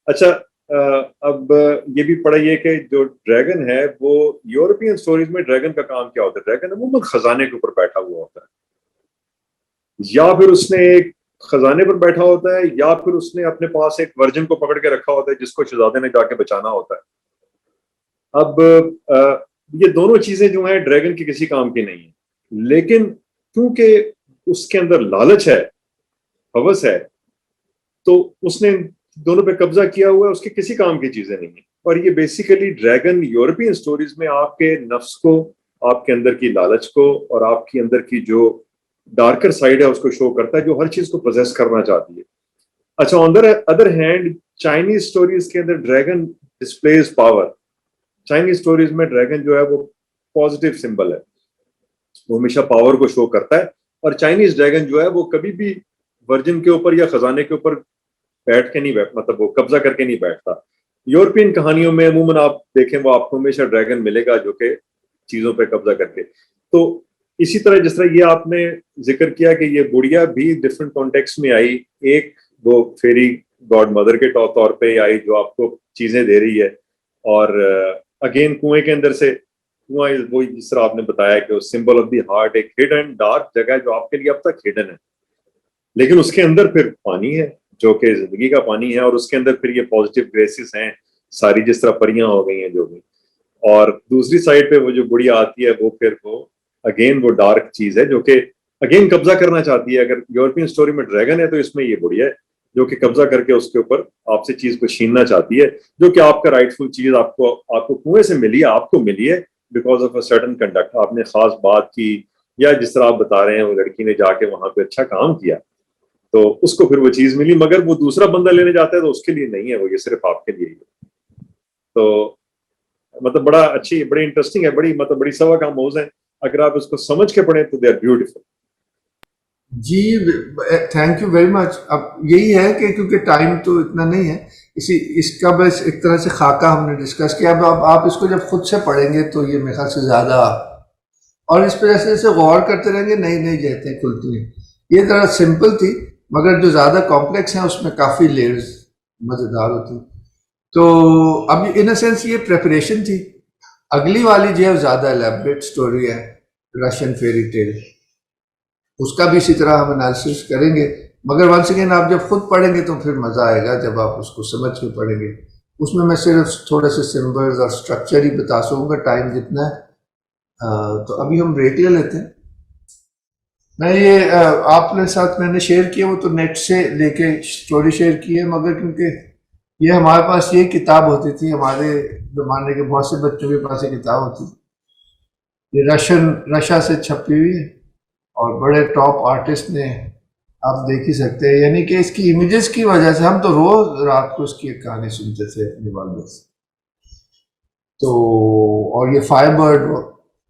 अच्छा, अब ये भी पढ़ाइए कि जो ड्रैगन है, वो यूरोपियन स्टोरीज में ड्रैगन का काम क्या होता है? ड्रैगन अमूमन खजाने के ऊपर बैठा हुआ होता है, या फिर उसने एक खजाने पर बैठा होता है, या फिर उसने अपने पास एक वर्जिन को पकड़ के रखा होता है जिसको शहजादे ने जाके बचाना होता है। अब ये दोनों चीजें जो हैं ड्रैगन की किसी काम की नहीं है, लेकिन क्योंकि उसके अंदर लालच है, हवस है, तो उसने दोनों पे कब्जा किया हुआ है, उसके किसी काम की चीजें नहीं है। और ये बेसिकली ड्रैगन यूरोपियन स्टोरीज में आपके नफ्स को, आपके अंदर की लालच को और आपकी अंदर की जो डार्कर साइड है उसको शो करता है, जो हर चीज को पोजेस करना चाहती है। अच्छा, on the other hand Chinese stories के अंदर dragon displays power. Chinese stories में ड्रैगन जो है वो पॉजिटिव सिंबल है, वो हमेशा पावर को शो करता है। और चाइनीज ड्रैगन जो है वो कभी भी वर्जिन के ऊपर या खजाने के ऊपर बैठ के नहीं मतलब वो कब्जा करके नहीं बैठता। यूरोपियन कहानियों में अमूमन आप देखें वो आपको हमेशा ड्रैगन मिलेगा जो कि चीजों पे कब्जा करके। तो इसी तरह जिस तरह ये आपने जिक्र किया कि ये बुढ़िया भी डिफरेंट कॉन्टेक्स्ट में आई, एक वो फेरी गॉड मदर के तौर पे आई जो आपको चीजें दे रही है, और अगेन कुएं के अंदर से, कुआं वो जिस तरह आपने बताया कि सिंबल ऑफ द हार्ट, एक हिडन डार्क जगह है जो आपके लिए अब तक हिडन है, लेकिन उसके अंदर फिर पानी है जो कि जिंदगी का पानी है, और उसके अंदर फिर ये पॉजिटिव ग्रेसेस हैं सारी, जिस तरह परियां हो गई हैं जो भी। और दूसरी साइड पे वो जो बुढ़िया आती है वो फिर वो अगेन वो डार्क चीज है जो कि अगेन कब्जा करना चाहती है। अगर यूरोपियन स्टोरी में ड्रैगन है तो इसमें ये बुढ़िया है जो कि कब्जा करके उसके ऊपर आपसे चीज को छीनना चाहती है, जो कि आपका राइटफुल चीज आपको कुएं से मिली है, आपको मिली है because of a certain conduct, आपने खास बात की, या जिस तरह आप बता रहे हैं वो लड़की ने जाके वहां पे अच्छा काम किया तो उसको फिर वो चीज मिली। मगर वो दूसरा बंदा लेने जाता है तो उसके लिए नहीं है वो, ये सिर्फ आपके लिए ही है। तो मतलब बड़ा अच्छी, बड़ी इंटरेस्टिंग है, बड़ी मतलब बड़ी सवा का मौज है। अगर आप इसको समझ के पढ़ें तो दे आर ब्यूटीफुल। जी, थैंक यू वेरी मच। अब यही है कि क्योंकि टाइम तो इतना नहीं है, इसका बस एक तरह से खाका हमने डिस्कस किया। अब आप इसको जब खुद से पढ़ेंगे तो ये मेरे ख्याल से ज़्यादा, और इस पर जैसे जैसे गौर करते रहेंगे नई नई जहतें खुलती हैं। ये ज़रा सिंपल थी, मगर जो ज़्यादा कॉम्प्लेक्स हैं उसमें काफ़ी लेयर्स मज़ेदार होती। तो अब इन अ सेंस ये प्रेपरेशन थी। अगली वाली जो है ज़्यादा एलेबरेट स्टोरी है, रशियन फेरी टेल, उसका भी इसी तरह हम एनालिसिस करेंगे। मगर वंस अगेन आप जब खुद पढ़ेंगे तो फिर मज़ा आएगा जब आप उसको समझ के पढ़ेंगे। उसमें मैं सिर्फ थोड़े से सिंबल्स और स्ट्रक्चर ही बता सकूँगा, टाइम जितना है। तो अभी हम ब्रेक ले लेते हैं। मैं ये आपने साथ मैंने शेयर किया वो तो नेट से लेके स्टोरी शेयर की है, मगर क्योंकि ये हमारे पास ये किताब होती थी, हमारे ज़माने के बहुत से बच्चों के पास ये किताब होती थी। ये रशिया से छपी हुई है और बड़े टॉप आर्टिस्ट ने, आप देख ही सकते हैं। यानी कि इसकी इमेजेस की वजह से हम तो रोज रात को उसकी एक कहानी सुनते थे अपने वालिद से। तो और ये फायरबर्ड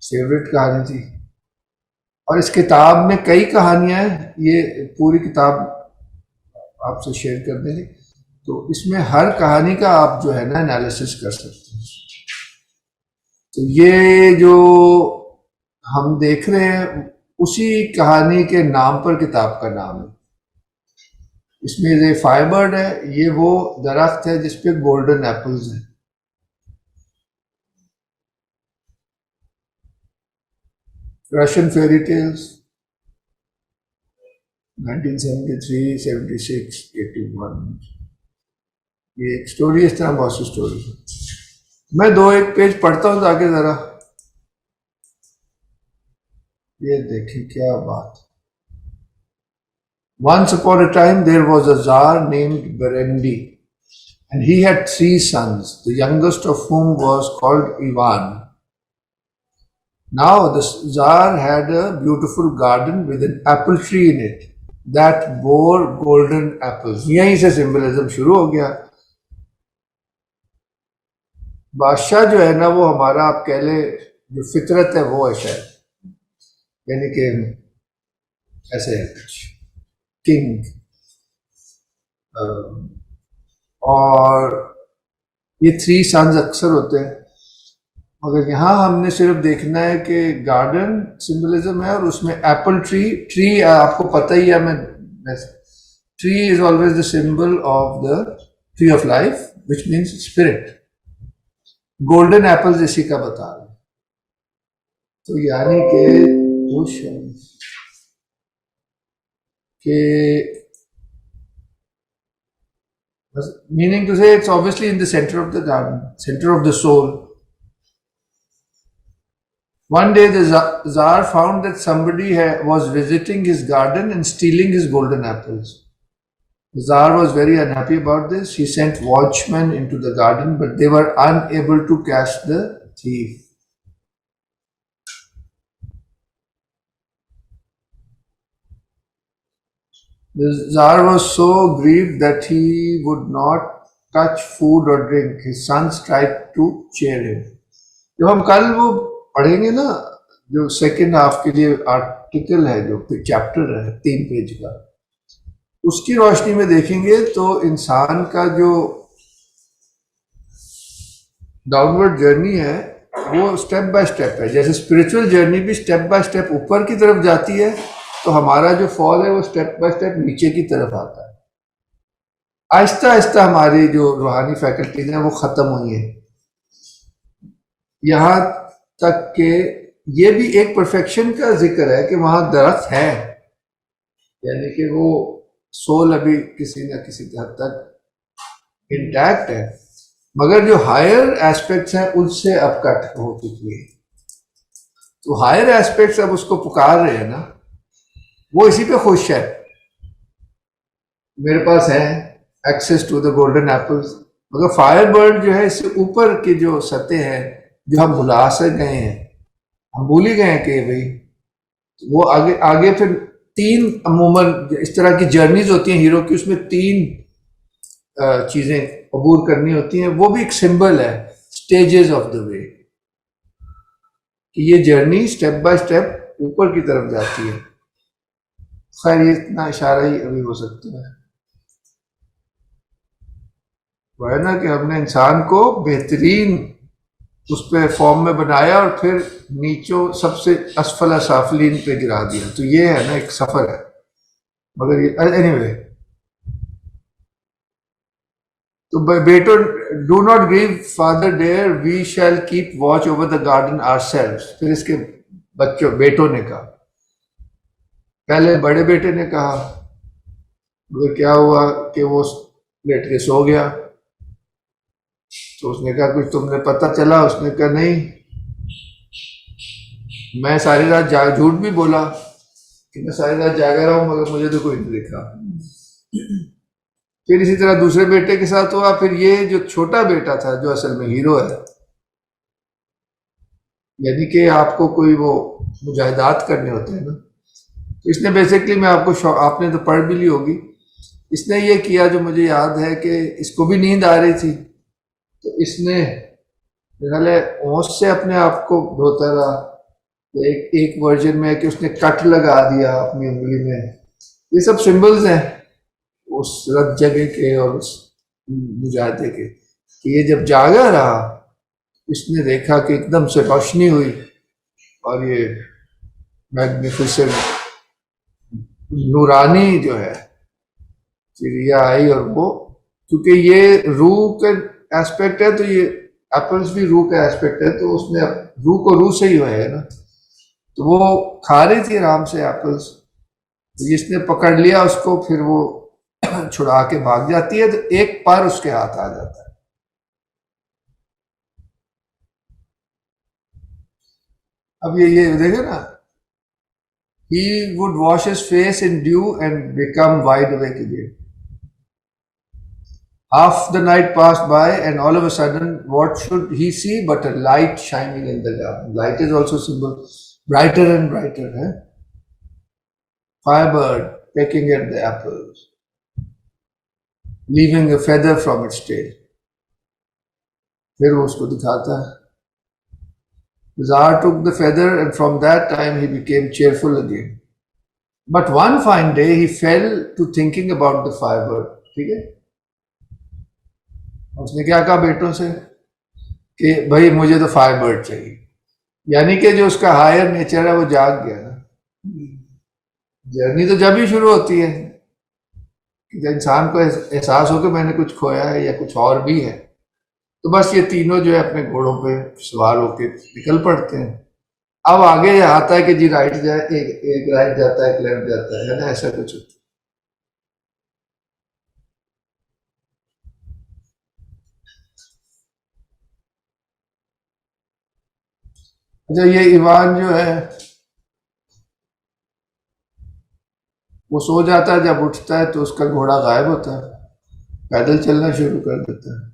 फेवरेट कहानी थी, और इस किताब में कई कहानियां हैं। ये पूरी किताब आपसे शेयर कर देंगे, तो इसमें हर कहानी का आप जो है ना एनालिसिस कर सकते हैं। तो ये जो हम देख रहे हैं उसी कहानी के नाम पर किताब का नाम है। इसमें ये फायरबर्ड है, ये वो दरख्त है जिसपे गोल्डन एप्पल्स हैं। रशियन फेरी टेल्स 1973, 76, 81, ये एक स्टोरी, इस तरह बहुत सी स्टोरी है। मैं दो एक पेज पढ़ता हूँ ताकि जरा ये देखें क्या बात। Once upon a time there was a Tsar named Berendi, and he had 3 sons, the youngest of whom was called Ivan. Now the Tsar had a beautiful garden with an apple tree in it that bore golden apples. यहीं से symbolism शुरू हो गया। बादशाह जो है ना वो हमारा आप कह ले जो फितरत है वो है शायद, यानी कि ऐसे है कुछ किंग। और ये 3 सन्स अक्सर होते हैं, मगर यहाँ हमने सिर्फ देखना है कि गार्डन सिंबलिज्म है और उसमें एप्पल ट्री आपको पता ही है। मैं tree is always the symbol of the tree of life which means spirit. Golden apples इसी का बता रहे हैं। तो यानी कि meaning to say it's obviously in the center of the garden, center of the soul. One day the Tsar found that somebody was visiting his garden and stealing his golden apples. The Tsar was very unhappy about this. He sent watchmen into the garden, but they were unable to catch the thief. The Tsar was so grieved that he would not touch food or drink. His sons tried to cheer him. जब हम कल वो पढ़ेंगे ना, जो second half के लिए article है, जो चैप्टर है 3 पेज का, उसकी रोशनी में देखेंगे तो इंसान का जो डाउनवर्ड जर्नी है वो स्टेप बाय स्टेप है. जैसे स्पिरिचुअल जर्नी भी स्टेप बाय स्टेप ऊपर की तरफ जाती है, तो हमारा जो फॉल है वो स्टेप बाय स्टेप नीचे की तरफ आता है. आहिस्ता आहिस्ता हमारी जो रूहानी फैकल्टीज हैं वो खत्म हुई है, यहाँ तक कि ये भी एक परफेक्शन का जिक्र है कि वहां दरख्त है, यानी कि वो सोल अभी किसी न किसी हद तक इंटैक्ट है, मगर जो हायर एस्पेक्ट्स हैं उनसे अब कट हो चुकी है. तो हायर एस्पेक्ट्स अब उसको पुकार रहे हैं ना, वो इसी पे खुश है. मेरे पास है access to the golden apples, मगर फायर बर्ड जो है इससे ऊपर की जो सतह है जो हम भुला से गए हैं, हम भूल ही गए हैं कि भाई वो आगे आगे फिर 3 अमूमन इस तरह की जर्नीज होती हैं हीरो की, उसमें 3 चीजें अबूर करनी होती हैं. वो भी एक सिंबल है स्टेजेस ऑफ द वे, कि ये जर्नी स्टेप बाय स्टेप ऊपर की तरफ जाती है. खैर ये इतना इशारा ही अभी हो सकता है. वो है ना कि हमने इंसान को बेहतरीन उस पे फॉर्म में बनाया और फिर नीचों सबसे असफल साफलीन पे गिरा दिया. तो ये है ना एक सफर है, मगर ये एनीवे. तो बेटो, do not grieve father dear, we shall keep watch over the garden ourselves. फिर इसके बच्चों बेटों ने कहा, पहले बड़े बेटे ने कहा, मगर क्या हुआ कि वो लेट के सो गया. तो उसने कहा कुछ तुमने पता चला? उसने कहा नहीं, मैं सारी रात झूठ भी बोला कि मैं सारी रात जागा रहा हूं, मगर मुझे तो कोई नहीं दिखा. फिर इसी तरह दूसरे बेटे के साथ हुआ. फिर ये जो छोटा बेटा था जो असल में हीरो है, यानी कि आपको कोई वो मुजाहिदात करने होते हैं ना, तो इसने बेसिकली, मैं आपको आपने तो पढ़ भी ली होगी, इसने ये किया जो मुझे याद है कि इसको भी नींद आ रही थी, तो इसने ओस से अपने आप को धोता रहा. एक वर्जन में कि उसने कट लगा दिया अपनी उंगली में. ये सब सिंबल्स हैं उस रत जगह के और उस मुजाहिदे के, कि ये जब जागा रहा, इसने देखा कि एकदम से रोशनी हुई और ये मैग्निफिसेंट नूरानी जो है चिड़िया आई. और वो क्योंकि ये रूह का एस्पेक्ट है, तो ये एप्पल्स भी रूह का एस्पेक्ट है, तो उसने रूह को रूह से ही है ना, तो वो खा रही थी आराम से एप्पल्स. जिसने पकड़ लिया उसको, फिर वो छुड़ा के भाग जाती है, तो एक पर उसके हाथ आ जाता है. अब ये देखे ना, he would wash his face in dew and become wide awake again. Half the night passed by, and all of a sudden, what should he see but a light shining in the garden? Light is also symbol, brighter and brighter. Firebird pecking at the apples, leaving a feather from its tail. फिर वो उसको दिखाता है. The Tsar took the feather, and from that time he became cheerful again. But one fine day he fell to thinking about the firebird. ठीक है, उसने क्या कहा बेटों से कि भाई मुझे तो फायरबर्ड चाहिए, यानी कि जो उसका हायर नेचर है वो जाग गया ना. जर्नी तो जब ही शुरू होती है कि जब इंसान को एहसास हो कि मैंने कुछ खोया है या कुछ और भी है, तो बस ये तीनों जो है अपने घोड़ों पे सवार होके निकल पड़ते हैं. अब आगे आता है कि जी राइट जाए, एक राइट जाता है, एक लेफ्ट जाता है ना, ऐसा कुछ होता है. अच्छा, ये ईवान जो है वो सो जाता है, जब उठता है तो उसका घोड़ा गायब होता है, पैदल चलना शुरू कर देता है।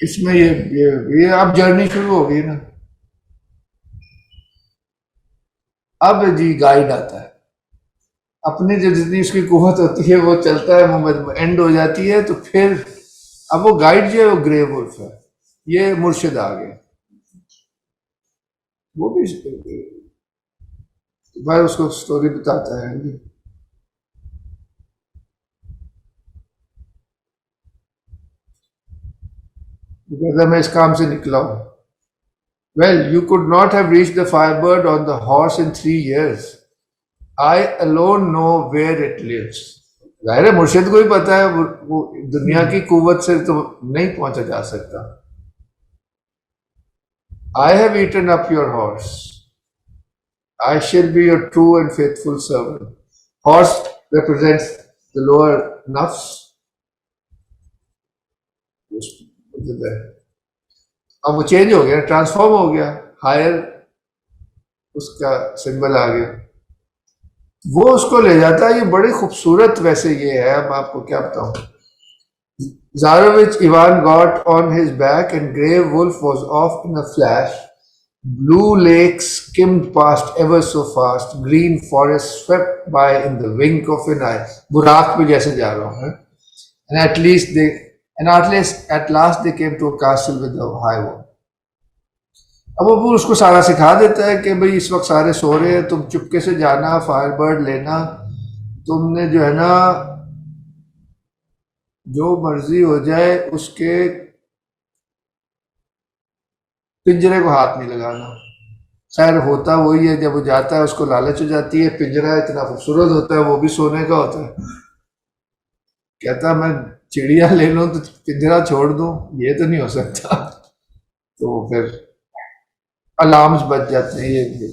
इसमें ये अब जर्नी शुरू हो गई ना। अब जी गाइड आता है, अपनी जो जितनी उसकी कुव्वत होती है वो चलता है, वो एंड हो जाती है तो फिर अब वो गाइड जो है वो ग्रे वुल्फ है, ये मुर्शिद आ गए। वो भी भाई उसको स्टोरी बताता है जी। वो कहता है मैं इस काम से निकला हूं। Well, you could not have reached the firebird on the horse in 3 years. I alone know where it lives. जाहिर है मुर्शिद को ही पता है वो दुनिया की कुव्वत से तो नहीं पहुंचा जा सकता। I have eaten up your horse, I shall be your true and faithful servant. Horse represents the lower nafs. अब वो चेंज हो गया, ट्रांसफॉर्म हो गया, हायर उसका सिंबल आ गया, वो उसको ले जाता है। ये बड़ी खूबसूरत वैसे ये है, अब आपको क्या बताऊं। Zarovich Ivan got on his back and Grey Wolf was off in a flash. Blue lakes skimmed past ever so fast. Green forest swept by in the wink of an eye. बुराक पे जैसे जा रहा हूँ, and at last they came to a castle with a high wall. अब वो उसको सारा सिखा देता है कि भाई इस वक्त सारे सो रहे हैं, तुम चुपके से जाना, फायरबर्ड लेना, तुमने जो है ना जो मर्जी हो जाए उसके पिंजरे को हाथ नहीं लगाना। खैर होता वही है, जब वो जाता है उसको लालच हो जाती है, पिंजरा इतना खूबसूरत होता है, वो भी सोने का होता है। कहता मैं चिड़िया ले लूं तो पिंजरा छोड़ दूं, ये तो नहीं हो सकता। तो फिर अलार्म्स बज जाते हैं, ये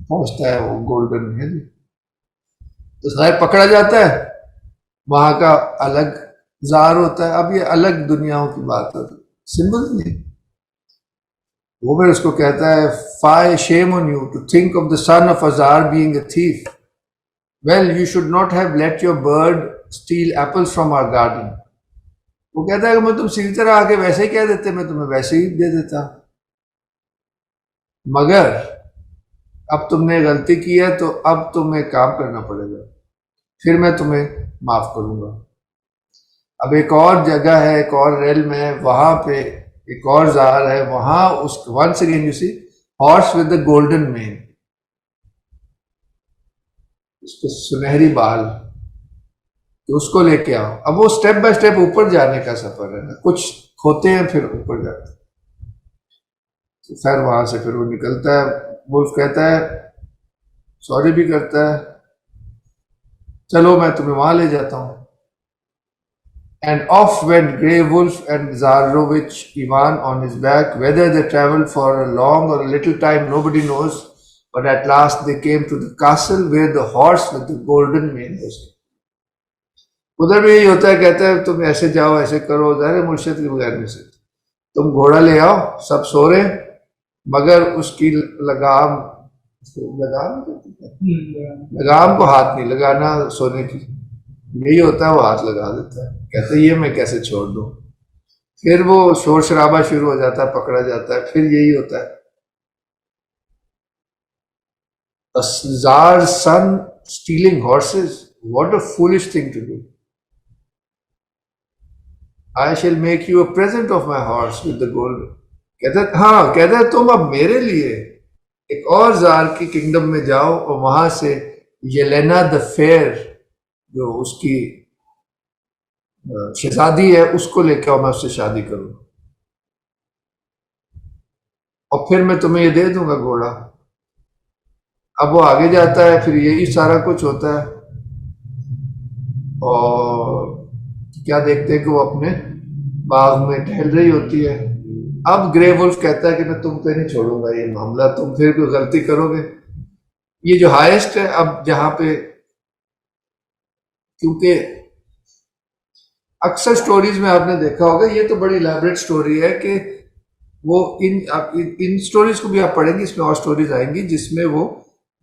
पहुंचता है वो गोल्डन है जी। तो खैर पकड़ा जाता है, वहां का अलग जार होता है। अब ये अलग दुनियाओं की बात होती है, सिंबल नहीं। वो फिर उसको कहता है, fie shame on you to think of the son of a tsar being a thief. Well, you should not have let your bird steal apples from our garden. वो कहता है कि मैं तुम सीधी तरह आके वैसे ही कह देते, मैं तुम्हें वैसे ही दे देता, मगर अब तुमने गलती की है तो अब तुम्हें काम करना पड़ेगा, फिर मैं तुम्हें माफ करूंगा। अब एक और जगह है, एक और रेल है, वहां पे एक और जार है, वहां उस once again you see horse with the golden mane, उसके सुनहरी बाल, तो उसको लेके आओ। अब वो स्टेप बाय स्टेप ऊपर जाने का सफर है ना, कुछ खोते हैं फिर ऊपर जाते हैं। तो खैर वहां से फिर वो निकलता है, वुल्फ कहता है, सॉरी भी करता है, चलो मैं तुम्हें वहां ले जाता हूं। And off went Grey Wolf and Zarovich Ivan on his back. Whether they traveled for a long or a little time, nobody knows. But at last they came to the castle where the horse with the golden mane was. उधर भी यही होता है, कहता है तुम ऐसे जाओ, ऐसे करो, ज़ाहिर मुर्शिद के बगैर नहीं सकते, तुम घोड़ा ले आओ, सब सो रहे, मगर उसकी लगाम लगाम को हाथ नहीं लगाना सोने की। यही होता है, वो हाथ लगा देता है, कहते ये मैं कैसे छोड़ दूं। फिर वो शोर शराबा शुरू हो जाता है, पकड़ा जाता है, फिर यही होता है, a czar's son stealing horses, what a foolish thing to do. I shall make you a present of my horse with the gold. कहता है तुम अब मेरे लिए एक और जार की किंगडम में जाओ और वहां से येलेना द फेयर, जो उसकी शहजादी है, उसको लेके आओ, मैं उससे शादी करूंगा और फिर मैं तुम्हें ये दे दूंगा घोड़ा। अब वो आगे जाता है, फिर यही सारा कुछ होता है, और क्या देखते हैं कि वो अपने बाग में टहल रही होती है। अब ग्रे वुल्फ कहता है कि मैं तुम पे नहीं छोड़ूंगा ये मामला, तुम फिर कोई गलती करोगे। ये जो हाईएस्ट है, अब जहां पे, क्योंकि अक्सर स्टोरीज में आपने देखा होगा, ये तो बड़ी इलेबरेट स्टोरी है कि वो इन स्टोरीज को भी आप पढ़ेंगे, इसमें और स्टोरीज आएंगी जिसमें वो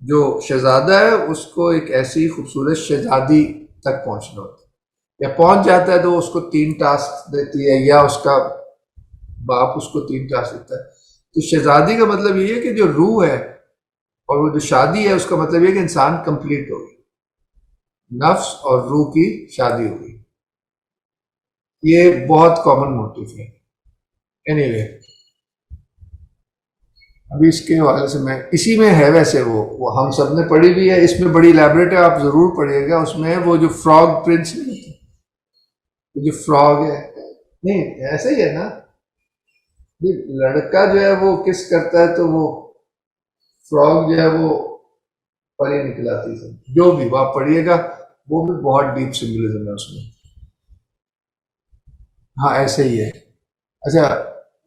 जो शहजादा है उसको एक ऐसी खूबसूरत शहजादी तक पहुंचना होता है, या पहुंच जाता है तो उसको 3 टास्क देती है, या उसका बाप उसको 3 टास्क देता है। तो शहजादी का मतलब ये है कि जो रूह है, और वो जो शादी है उसका मतलब ये है कि इंसान कंप्लीट हो गई, नफ्स और रूह की शादी हो गई। ये बहुत कॉमन मोटिव है। एनीवे अभी इसके हवाले से मैं, इसी में है वैसे वो हम सब ने पढ़ी भी है, इसमें बड़ी इलेबरेट है, आप जरूर पढ़िएगा। उसमें वो जो फ्रॉग प्रिंस नहीं होता, वो जो फ्रॉग है, नहीं ऐसे ही है ना, ये लड़का जो है वो किस करता है तो वो फ्रॉग जो है वो परी निकलाती है। जो भी वो आप पढ़िएगा, वो भी बहुत डीप सिंबलिज्म है उसमें। हाँ ऐसे ही है। अच्छा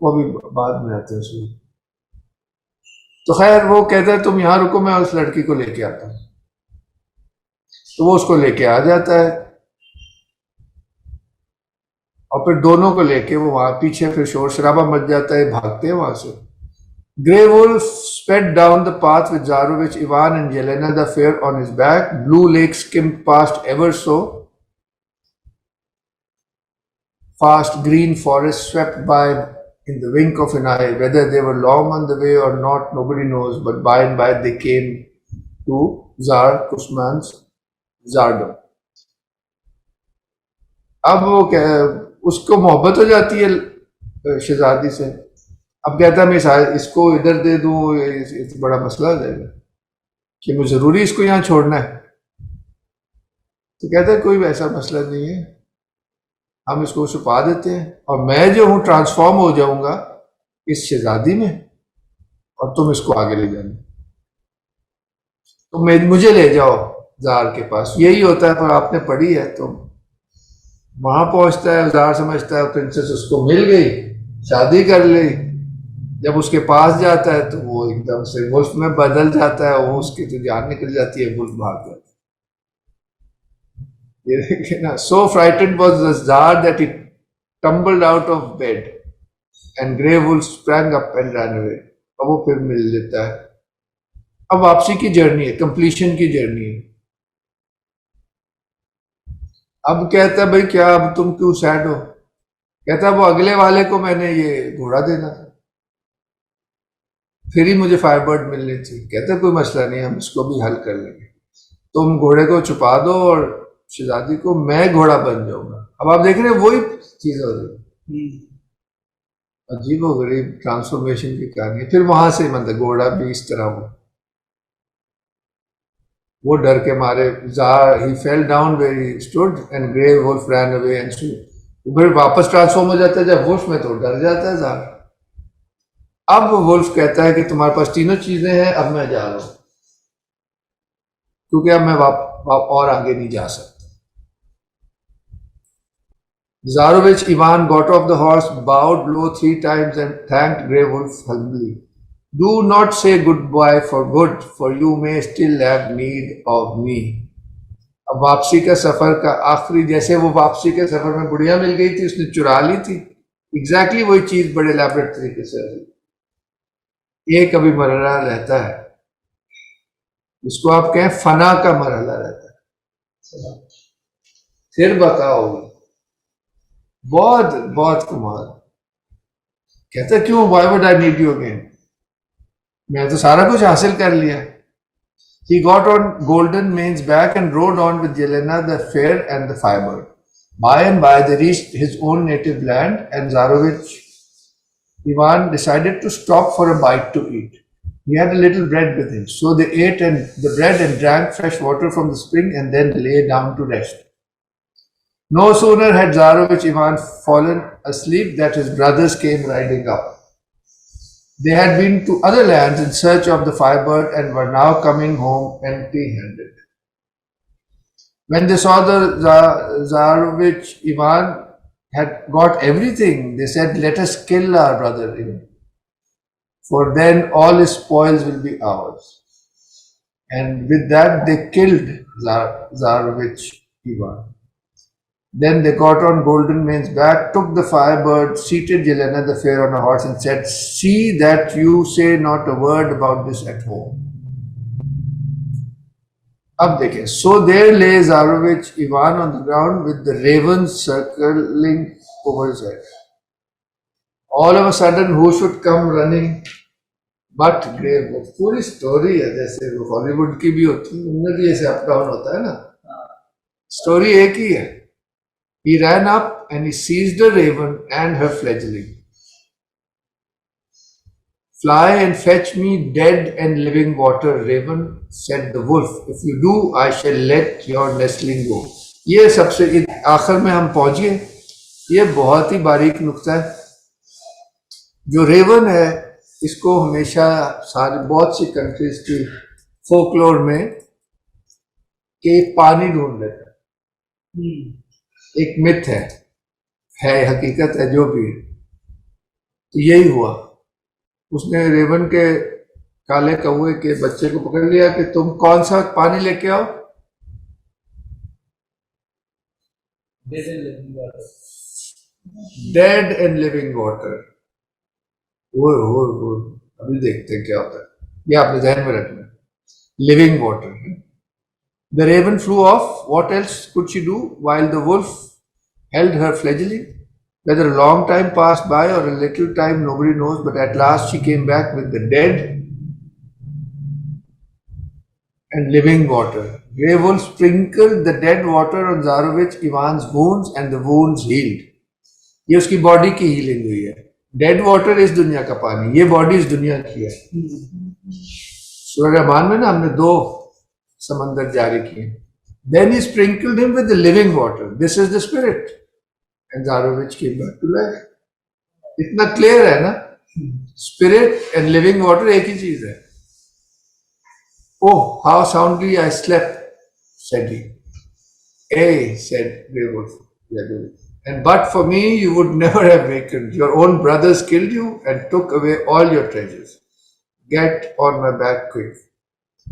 वो भी बाद में आते हैं उसमें। तो खैर वो कहता है तुम यहाँ रुको, मैं उस लड़की को लेके आता हूँ। तो वो उसको लेके आ जाता है, और फिर दोनों को लेके वो वहां पीछे फिर शोर शराबा मच जाता है, भागते हैं वहां से। Grey Wolf sped down the path with Zarovich, Ivan, and Yelena the Fair on his back. Blue Lake skimmed past ever so fast. Green forest swept by in the wink of an eye. Whether they were long on the way or not, nobody knows. But by and by they came to Tsar Kusman's Tsardom. अब वो उसको मोहब्बत हो जाती है शहजादी से। अब कहता है मैं इसको इधर दे दूं, ये तो बड़ा मसला हो जाएगा कि मुझे जरूरी इसको यहाँ छोड़ना है। तो कहता है कोई वैसा मसला नहीं है, हम इसको छुपा देते हैं, और मैं जो हूं ट्रांसफॉर्म हो जाऊंगा इस शहजादी में, और तुम इसको आगे ले जाना, तो मुझे ले जाओ जार के पास। यही होता है, पर आपने पढ़ी है तो वहां पहुंचता है, जार समझता है प्रिंसेस उसको मिल गई, शादी कर ली। जब उसके पास जाता है तो वो एकदम से वुल्फ में बदल जाता है, वो उसकी तो जान निकल जाती है, वुल्फ भाग जाता है। ये देखिए ना, so frightened was the tsar that he tumbled out of bed and grey wolf sprang up and run away. अब वो फिर मिल लेता है। अब वापसी की जर्नी है, कंप्लीशन की जर्नी है। अब कहता है भाई क्या, अब तुम क्यों सैड हो? कहता है वो अगले वाले को मैंने ये घोड़ा देना था, फिर ही मुझे फायरबर्ड मिलनी थी। कहते कोई मसला नहीं, हम इसको भी हल कर लेंगे, तुम घोड़े को छुपा दो और शहजादी को मैं घोड़ा बन जाऊंगा। अब आप देख रहे हैं वही चीज हो रही, अजीब हो गई ट्रांसफॉर्मेशन की कहानी। फिर वहां से मतलब घोड़ा भी इस तरह वो डर के मारे, he fell down where he stood and grey wolf ran away and फिर वापस ट्रांसफॉर्म हो जाता है जब वुल्फ में, तो डर जाता है जार। अब वुल्फ कहता है कि तुम्हारे पास तीनों चीजें हैं, अब मैं जा रहा हूं, क्योंकि अब मैं और आगे नहीं जा सकता। Zarovich Ivan got off the horse, bowed low 3 times and thanked Grey Wolf humbly. Do not say goodbye for good, for you may still have need of me. अब वापसी का सफर का आखिरी, जैसे वो वापसी के सफर में बुढ़िया मिल गई थी, उसने चुरा ली थी, एग्जैक्टली वही चीज बड़े इलैबोरेट तरीके से हुई। एक अभी मरहला रहता है, इसको आप कहें फना का मरहला रहता है, फिर बका होगी। बहुत बहुत कमाल। कहता क्यों, why would I need you again, मैं तो सारा कुछ हासिल कर लिया। He got on Golden Mane's back and rode on with Yelena the Fair and the Firebird. By and by they reached his own native land, and Zarovich Ivan decided to stop for a bite to eat. He had a little bread with him, so they ate the bread and drank fresh water from the spring and then lay down to rest. No sooner had Zarovich Ivan fallen asleep that his brothers came riding up. They had been to other lands in search of the Firebird and were now coming home empty-handed. When they saw the Zarovich Ivan had got everything, they said, "Let us kill our brother, for then all his spoils will be ours." And with that, they killed Zarovich Ivan. Then they got on Golden Mane's back, took the Firebird, seated Yelena the Fair on a horse, and said, "See that you say not a word about this at home." अब देखें, so there lay Zarovich Ivan on the ground with the ravens circling over his head. All of a sudden, who should come running but Grey Wolf? पूरी story है जैसे Hollywood की भी होती है, उनमें भी ऐसे अप डाउन होता है ना, स्टोरी एक ही है. He ran up and he seized a raven and her fledgling. "Fly and fetch me dead and living water, raven," said the wolf. "If you do, I shall let your nestling go." ये सबसे आखिर में हम पहुंच गए. ये बहुत ही बारीक नुक्ता है. जो रेवन है, इसको हमेशा सारे बहुत सी कंट्रीज की फोकलोर में कि पानी ढूंढ लेता है. एक मिथ है हकीकत है जो भी. तो यही हुआ. उसने रेवन के काले कौवे के बच्चे को पकड़ लिया कि तुम कौन सा पानी लेके आओ. Dead and living water. वो अभी देखते हैं क्या होता है. ये आपने ध्यान में रखना. Living water. The raven flew off. What else could she do while the wolf held her fledgling? Whether a long time passed by or a little time, nobody knows, but at last she came back with the dead and living water. Grey Wolf sprinkled the dead water on Zarovich Ivan's wounds and the wounds healed. ये उसकी body की healing हुई है. Dead water इस दुनिया का पानी, ये बॉडी इस दुनिया की है. सूरह रहमान में ना हमने 2 समंदर जारी किए. Then he sprinkled him with the living water. This is the spirit. And Zarovich came back to life. इतना क्लियर है ना. स्पिरिट एंड लिविंग वाटर एक ही चीज है. "Oh, how soundly I slept," said he. "Eh," said Grey Wolf. "And but for me, you would never have wakened. Your own brothers killed you and took away all your treasures. Get on my back quick."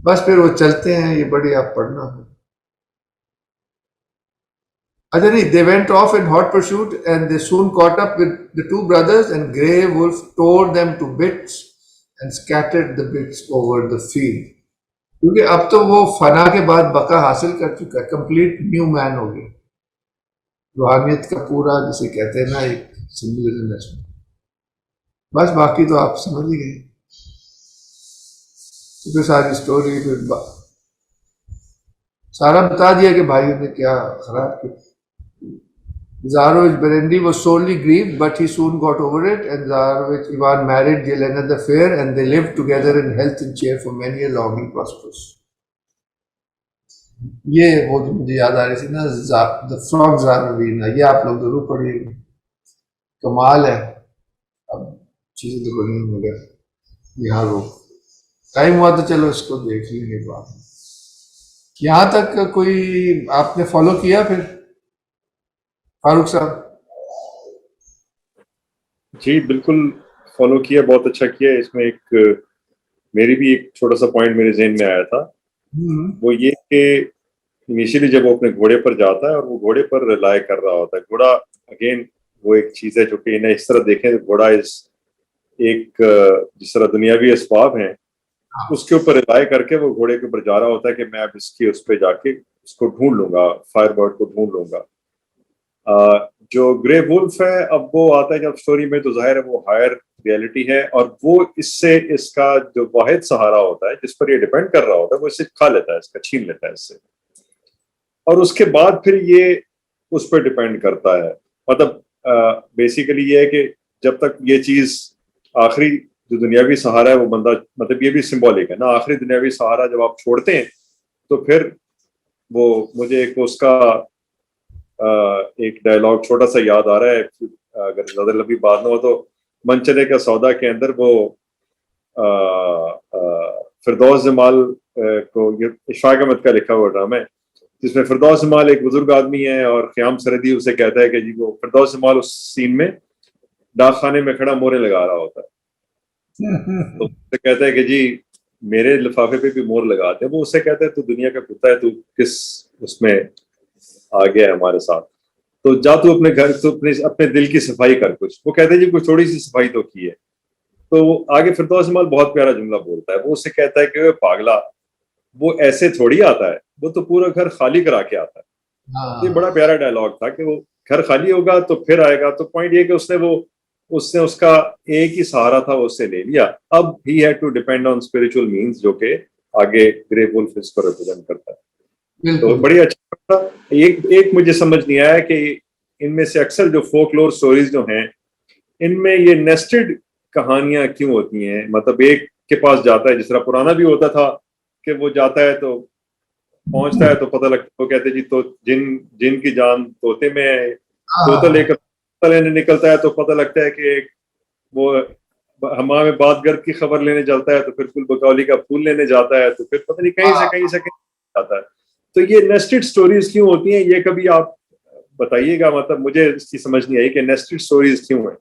बस फिर वो चलते हैं. ये बड़ी आप पढ़ना है. अच्छा नहीं, they went off in hot pursuit and they soon caught up with the 2 brothers, and Grey Wolf tore them to bits and scattered the bits over the field. क्योंकि अब तो वो फना के बाद बका हासिल कर चुका है. कंप्लीट न्यू मैन हो गया. रूहानियत का पूरा जिसे कहते हैं ना एक सिंबलिज्म है. बस बाकी तो आप समझ ही गए. तो फिर सारी स्टोरी फिर सारा बता दिया कि भाइयों ने क्या खराब किया. Zarovich Berendi was sorely grieved, but he soon got over it, and Zarovich Ivan married Yelena the Fair, and they lived together in health and cheer for many a long and prosperous. ये वो जो मुझे याद आ रही थी ना, the frog ज़ारोवीना, ये आप लोग जरूर पढ़िएगा. कमाल है. अब चीजें तो बनी मगर यहाँ रोक. टाइम हुआ तो चलो इसको देख लेंगे बाद. यहाँ तक कोई आपने फॉलो किया फिर फारूक साहब? जी बिल्कुल फॉलो किया. बहुत अच्छा किया. इसमें एक मेरी भी एक छोटा सा पॉइंट मेरे जहन में आया था. वो ये कि इनिशियली जब वो अपने घोड़े पर जाता है और वो घोड़े पर रिलाय कर रहा होता है. घोड़ा अगेन वो एक चीज है जो कि इन्हें इस तरह देखें तो घोड़ा इस एक जिस तरह दुनियावी असबाब हैं उसके ऊपर रिलाय करके वो घोड़े के ऊपर जा रहा होता है कि मैं अब इसकी उस पर जाके उसको ढूंढ लूंगा, फायरबर्ड को ढूंढ लूंगा. जो ग्रे वुल्फ है अब वो आता है जब स्टोरी में तो जाहिर है वो हायर रियलिटी है और वो इससे इसका जो वाहिद सहारा होता है जिस पर ये डिपेंड कर रहा होता है वो इसे खा लेता है, इसका छीन लेता है इससे. और उसके बाद फिर ये उस पर डिपेंड करता है. मतलब बेसिकली ये है कि जब तक ये चीज आखिरी जो दुनियावी सहारा है वो बंदा, मतलब ये भी सिंबॉलिक है ना, आखिरी दुनियावी सहारा जब आप छोड़ते हैं तो फिर वो मुझे एक उसका एक डायलॉग छोटा सा याद आ रहा है, अगर ज्यादा लंबी बात ना हो तो मनचले का सौदा के अंदर वो फिरदौस जमाल को, ये इशफाक अहमद का लिखा हुआ ड्रामा है जिसमें फिरदौस जमाल एक बुजुर्ग आदमी है और क़याम सरहदी उसे कहता है कि जी वो फिरदौस जमाल उस सीन में डाकखाने में खड़ा मोहरे लगा रहा होता है. तो उसे कहता है कि जी मेरे लिफाफे पे भी मोहर लगाते हैं. वो उससे कहता है तू दुनिया का कुत्ता है, तू किस उसमें आ गया है हमारे साथ. तो जा तू अपने घर, तो अपने दिल की सफाई कर कुछ। वो कहते हैं जी कुछ थोड़ी सी सफाई तो की है। तो आगे फिरदौस इकबाल बहुत प्यारा जुमला बोलता है, वो उससे कहता है कि वे पागला, वो ऐसे थोड़ी आता है, वो तो पूरा घर खाली करा के आता है। ये हाँ बड़ा प्यारा डायलॉग था कि वो घर खाली होगा तो फिर आएगा। तो पॉइंट ये कि उसने उसका एक ही सहारा था, वो उससे ले लिया। अब he had to depend on spiritual means, जो कि आगे ग्रे वुल्फ इसको रिप्रेजेंट करता है। तो बिल्कुल। बड़ी अच्छा था। एक मुझे समझ नहीं आया कि इनमें से अक्सर जो फोकलोर स्टोरीज जो हैं, इनमें ये नेस्टेड कहानियां क्यों होती हैं? मतलब एक के पास जाता है, जिस तरह पुराना भी होता था कि वो जाता है तो पहुंचता है तो पता लगता है, वो कहते जी तो जिन की जान तोते में है, तोता हाँ लेकर तोता लेने निकलता है तो पता लगता है कि वो हमारे में बातगर की खबर लेने चलता है, तो फिर फूल बकौली का फूल लेने जाता है, तो फिर पता नहीं कहीं से कहीं जाता है। तो ये नेस्टेड स्टोरीज क्यों होती हैं, ये कभी आप बताइएगा। मतलब मुझे इसकी समझ नहीं आई कि नेस्टेड स्टोरीज क्यों है।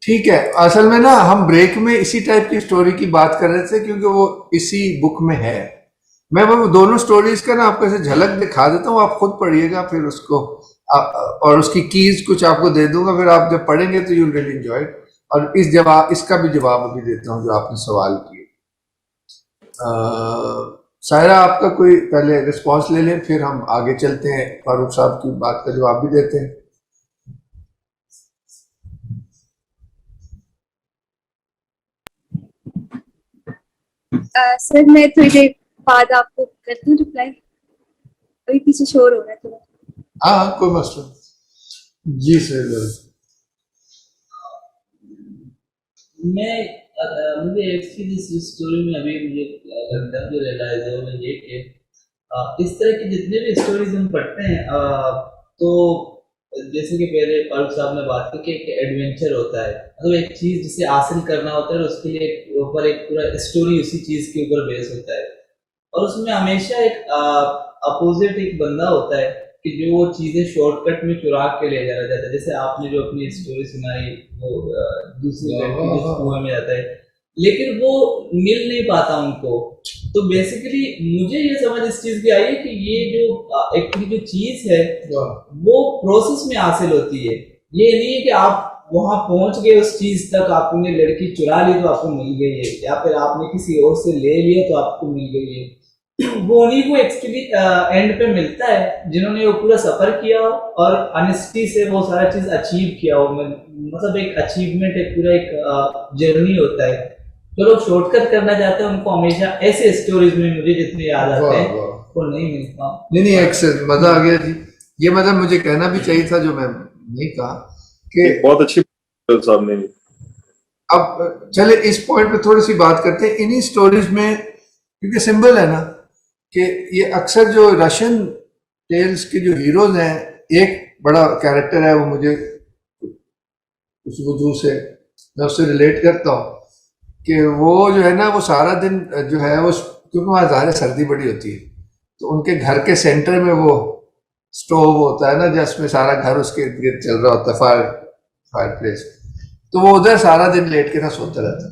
ठीक है। असल में ना हम ब्रेक में इसी टाइप की स्टोरी की बात कर रहे थे क्योंकि वो इसी बुक में है। मैं वो दोनों स्टोरीज का ना आपको ऐसे झलक दिखा देता हूँ, आप खुद पढ़िएगा फिर उसको। और उसकी कीज कुछ आपको दे दूंगा, फिर आप जब पढ़ेंगे तो यू रियली एंजॉय। और इसका भी जवाब अभी देता हूँ जो आपने सवाल किए। सायरा, आपका कोई पहले रिस्पॉन्स ले लें, फिर हम आगे चलते हैं, फारूक साहब की बात का जवाब भी देते हैं। सर मैं थोड़ी देर बाद आपको करती हूँ रिप्लाई, अभी पीछे शोर हो रहा है थोड़ा। हाँ कोई मसला नहीं। जी सर। मैं मुझे एक चीज इस स्टोरी में अभी मुझे लगता है, जो रियलाइज है वो ये कि इस तरह की जितने भी स्टोरीज हम पढ़ते हैं, तो जैसे कि पहले फारूक साहब ने बात की कि एक एडवेंचर होता है, मतलब एक चीज जिसे हासिल करना होता है और उसके लिए ऊपर एक पूरा स्टोरी उसी चीज के ऊपर बेस होता है। और उसमें हमेशा एक अपोजिट एक बंदा होता है कि जो वो चीजें शॉर्टकट में चुरा के ले जाना चाहता है। जैसे आपने जो अपनी स्टोरी सुनाई, वो दूसरी लड़की जिस कुएं में जाता है, लेकिन वो मिल नहीं पाता उनको। तो बेसिकली मुझे ये समझ इस चीज की आई है कि ये जो एक्चुअली जो चीज है वो प्रोसेस में हासिल होती है। ये नहीं है कि आप वहां पहुंच गए उस चीज तक, आपने लड़की चुरा ली तो आपको मिल गई है, या फिर आपने किसी और से ले लिया तो आपको मिल गई है। वो उन्हीं को एक्चुअली एंड पे मिलता है जिन्होंने वो पूरा सफर किया और ऑनेस्टी से वो सारा चीज अचीव किया हो। मतलब एक अचीवमेंट, एक पूरा एक जर्नी होता है। जो लोग शॉर्टकट करना चाहते हैं उनको हमेशा ऐसे स्टोरीज में मुझे जितने याद आते हैं वो नहीं मिलता। नहीं एक्सेल मजा आ गया जी। ये मतलब मुझे कहना भी चाहिए था जो मैं नहीं कहा कि बहुत अच्छी साहब ने। अब चले इस पॉइंट पे थोड़ी सी बात करते हैं इन्हीं स्टोरीज में, क्योंकि सिंबल है ना कि ये अक्सर जो रशियन टेल्स के जो हीरोज हैं, एक बड़ा कैरेक्टर है वो मुझे उस वजह से मैं उससे रिलेट करता हूँ कि वो जो है ना वो सारा दिन जो है वो, क्योंकि वहाँ ज़्यादा सर्दी बड़ी होती है, तो उनके घर के सेंटर में वो स्टोव होता है ना जिसमें सारा घर उसके इर्द गिर्द चल रहा होता है, फायर प्लेस। तो वो उधर सारा दिन लेट के ना सोता रहता।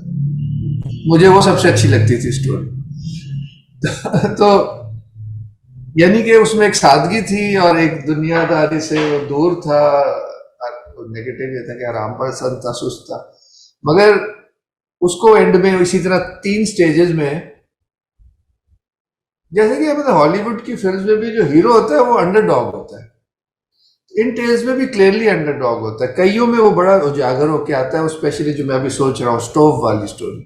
मुझे वो सबसे अच्छी लगती थी स्टोरी। तो यानी कि उसमें एक सादगी थी और एक दुनियादारी से वो दूर था। नेगेटिव ये था कि आराम पसंद था, सुस्त था, मगर उसको एंड में इसी तरह 3 स्टेजेस में, जैसे कि मतलब हॉलीवुड की फिल्म में भी जो हीरो होता है वो अंडरडॉग होता है, इन टेल्स में भी क्लियरली अंडरडॉग होता है। कईयों में वो बड़ा उजागर होके आता है, स्पेशली जो मैं अभी सोच रहा हूँ स्टोव वाली स्टोरी।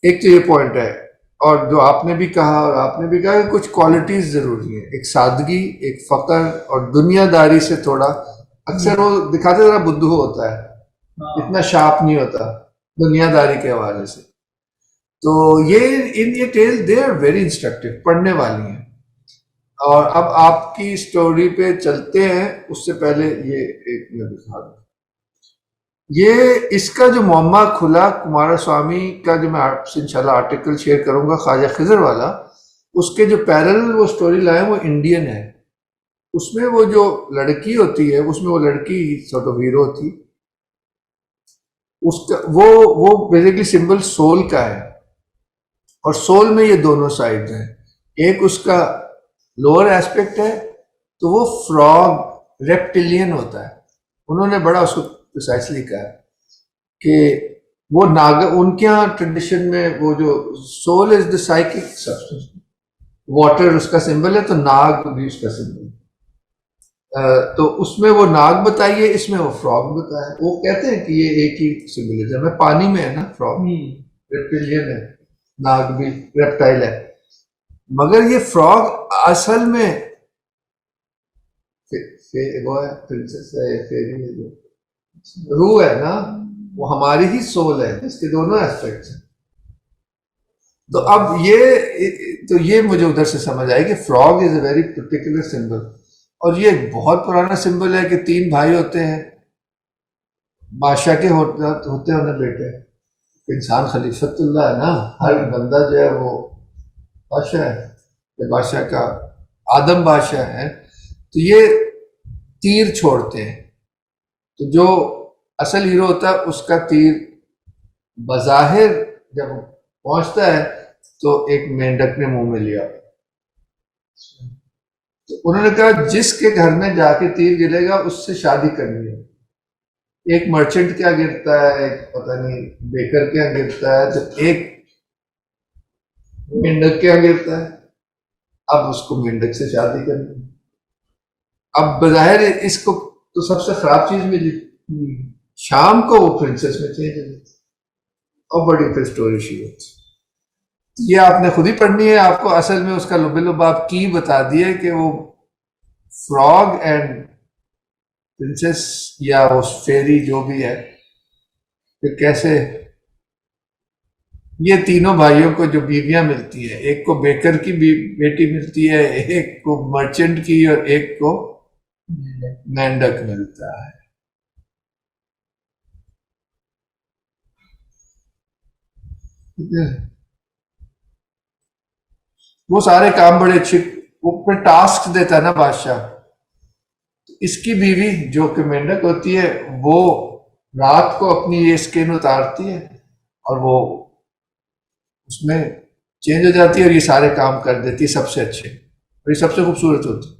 एक तो ये पॉइंट है, और जो आपने भी कहा और आपने भी कहा कि कुछ क्वालिटीज जरूरी है, एक सादगी, एक फकर और दुनियादारी से थोड़ा, अक्सर वो दिखाते जरा बुद्धू होता है, इतना शार्प नहीं होता दुनियादारी के हवाले से। तो ये tale they are very instructive, पढ़ने वाली हैं। और अब आपकी स्टोरी पे चलते हैं, उससे पहले ये एक मैं दिखा दूं, ये इसका जो मुअम्मा खुला कुमारस्वामी का जो मैं आपसे इंशाल्लाह आर्टिकल शेयर करूंगा ख्वाजा खिजर वाला, उसके जो पैरेलल वो स्टोरी लाए वो इंडियन है। उसमें वो जो लड़की होती है, उसमें वो लड़की सॉर्ट ऑफ हीरो थी, उसका वो बेसिकली सिंबल सोल का है। और सोल में ये दोनों साइड हैं, एक उसका लोअर एस्पेक्ट है, तो वो फ्रॉग रेप्टिलियन होता है। उन्होंने बड़ा उसको प्रिसाइसली कहा कि वो नाग, उनके यहाँ ट्रेडिशन में वो जो soul is the psychic substance, water उसका सिंबल है, तो नाग भी उसका सिंबल है। तो उसमें वो नाग बताइए, इसमें वो फ्रॉग बताया। वो कहते हैं कि ये एक ही सिंबलिज्म है, पानी में है ना फ्रॉग, रेप्टिलियन है, नाग भी रेप्टाइल है। मगर ये फ्रॉग असल में वो है, प्रिंसेस है, फेरी है, जो रूह है ना, वो हमारी ही सोल है, इसके दोनों एस्पेक्ट्स हैं। तो अब ये मुझे उधर से समझ आया कि frog is a very particular symbol, और ये बहुत पुराना सिंबल है कि 3 भाई होते हैं, बादशाह के होते हैं उन्हें बेटे, इंसान खलीफतुल्लाह है ना, हर बंदा जो है वो बादशाह है, ये बादशाह का आदम बादशाह है। तो ये तीर छोड़ते हैं, तो जो असल हीरो होता है उसका तीर बज़ाहिर जब पहुंचता है तो एक मेंढक ने मुंह में लिया। तो उन्होंने कहा जिसके घर में जाके तीर गिरेगा उससे शादी करनी है। एक मर्चेंट क्या गिरता है, एक पता नहीं बेकर क्या गिरता है, तो एक मेंढक क्या गिरता है, अब उसको मेंढक से शादी करनी है। अब बज़ाहिर इसको तो सबसे खराब चीज मिली, शाम को वो प्रिंसेस में चेंज हो गई, और बड़ी फिर स्टोरी शुरू होती। ये आपने खुद ही पढ़नी है, आपको असल में उसका लुबे-लुबाब की बता दिए कि वो फ्रॉग एंड प्रिंसेस या वो फेरी जो भी है, फिर कैसे ये तीनों भाइयों को जो बीवियां मिलती है, एक को बेकर की बेटी मिलती है, एक को मर्चेंट की, और एक को मेंढक मिलता है। वो सारे काम बड़े अच्छे, वो पे टास्क देता है ना बादशाह। इसकी बीवी जो कि मेंढक होती है, वो रात को अपनी ये स्किन उतारती है और वो उसमें चेंज हो जाती है, और ये सारे काम कर देती है सबसे अच्छे, और ये सबसे खूबसूरत होती है।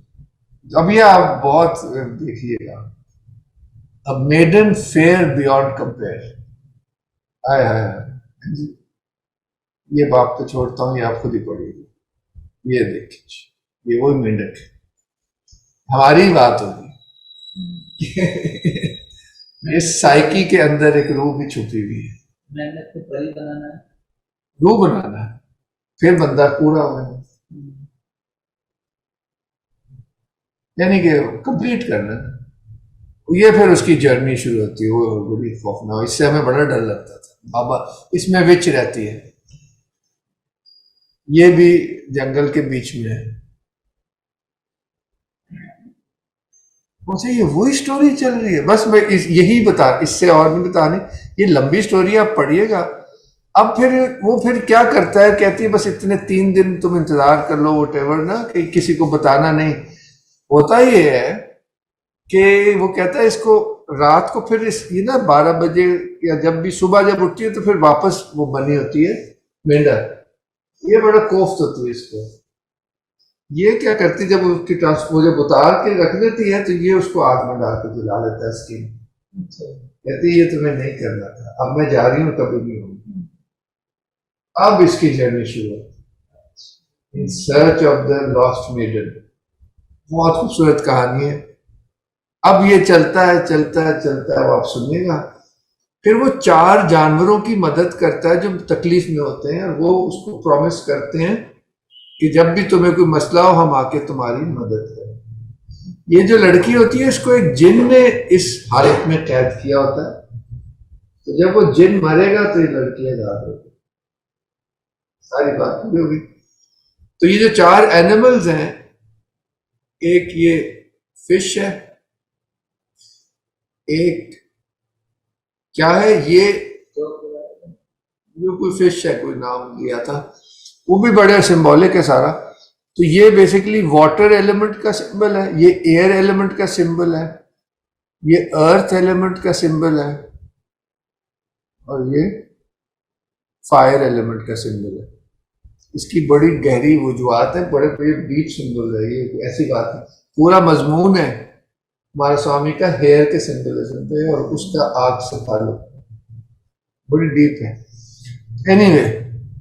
अब ये आप बहुत देखिएगा, अब मेडन फेयर बियॉन्ड कंपेयर, हाय हाय, ये बाप तो छोड़ता हूँ, ये आप खुद ही पढ़िएगा। ये देखिए, ये वही मेंढक है, हमारी ही बात होगी। इस साइकी के अंदर एक रूह भी छुपी हुई है, मेहनत से परी बनाना है, रूह बनाना है, फिर बंदा पूरा होगा, यानी कि कंप्लीट करना। ये फिर उसकी जर्नी शुरू होती है, वो बड़ी खौफनाक, इससे हमें बड़ा डर लगता था। बाबा इसमें विच रहती है, ये भी जंगल के बीच में है। मुझे ये वही स्टोरी चल रही है, बस मैं यही बता, इससे और नहीं बताने, ये लंबी स्टोरी आप पढ़िएगा। अब फिर वो फिर क्या करता है, कहती है बस इतने 3 दिन तुम इंतजार कर लो, वोटेवर ना, कि किसी को बताना नहीं। होता ये है कि वो कहता है इसको रात को फिर ये ना 12 बजे या जब भी सुबह जब उठती है तो फिर वापस वो बनी होती है मेंढक, ये बड़ा कोफ्त होती है इसको। ये क्या करती, जब उसकी वो जब उतार के रख देती है तो ये उसको आग में डाल के जला देता है स्किन। कहती है ये तुम्हें नहीं करना था, अब मैं जा रही हूँ, कभी नहीं होगी। अब इसकी जर्नी शुरू होती, in search of the lost maiden. बहुत खूबसूरत कहानी है। अब ये चलता है चलता है चलता है, वो आप सुनिएगा। फिर वो 4 जानवरों की मदद करता है जो तकलीफ में होते हैं, और वो उसको प्रॉमिस करते हैं कि जब भी तुम्हें कोई मसला हो हम आके तुम्हारी मदद करें। ये जो लड़की होती है, इसको एक जिन ने इस हालत में कैद किया होता है, तो जब वो जिन मरेगा तो ये लड़की आजाद होगी, सारी बात पूरी होगी। तो ये जो 4 एनिमल्स हैं, एक ये फिश है, एक क्या है ये कोई फिश है, कोई नाम लिया था, वो भी बड़े सिंबॉलिक है सारा। तो ये बेसिकली वाटर एलिमेंट का सिंबल है, ये एयर एलिमेंट का सिंबल है, ये अर्थ एलिमेंट का सिंबल है, और ये फायर एलिमेंट का सिंबल है। इसकी बड़ी गहरी वजूहत है, बड़े बड़े डीप सिंबल है, ये ऐसी बात है, पूरा मजमून है हमारे स्वामी का हेयर के सिंबलिज्म पे और उसका आग से ताल्लुक बड़ी डीप है। एनीवे,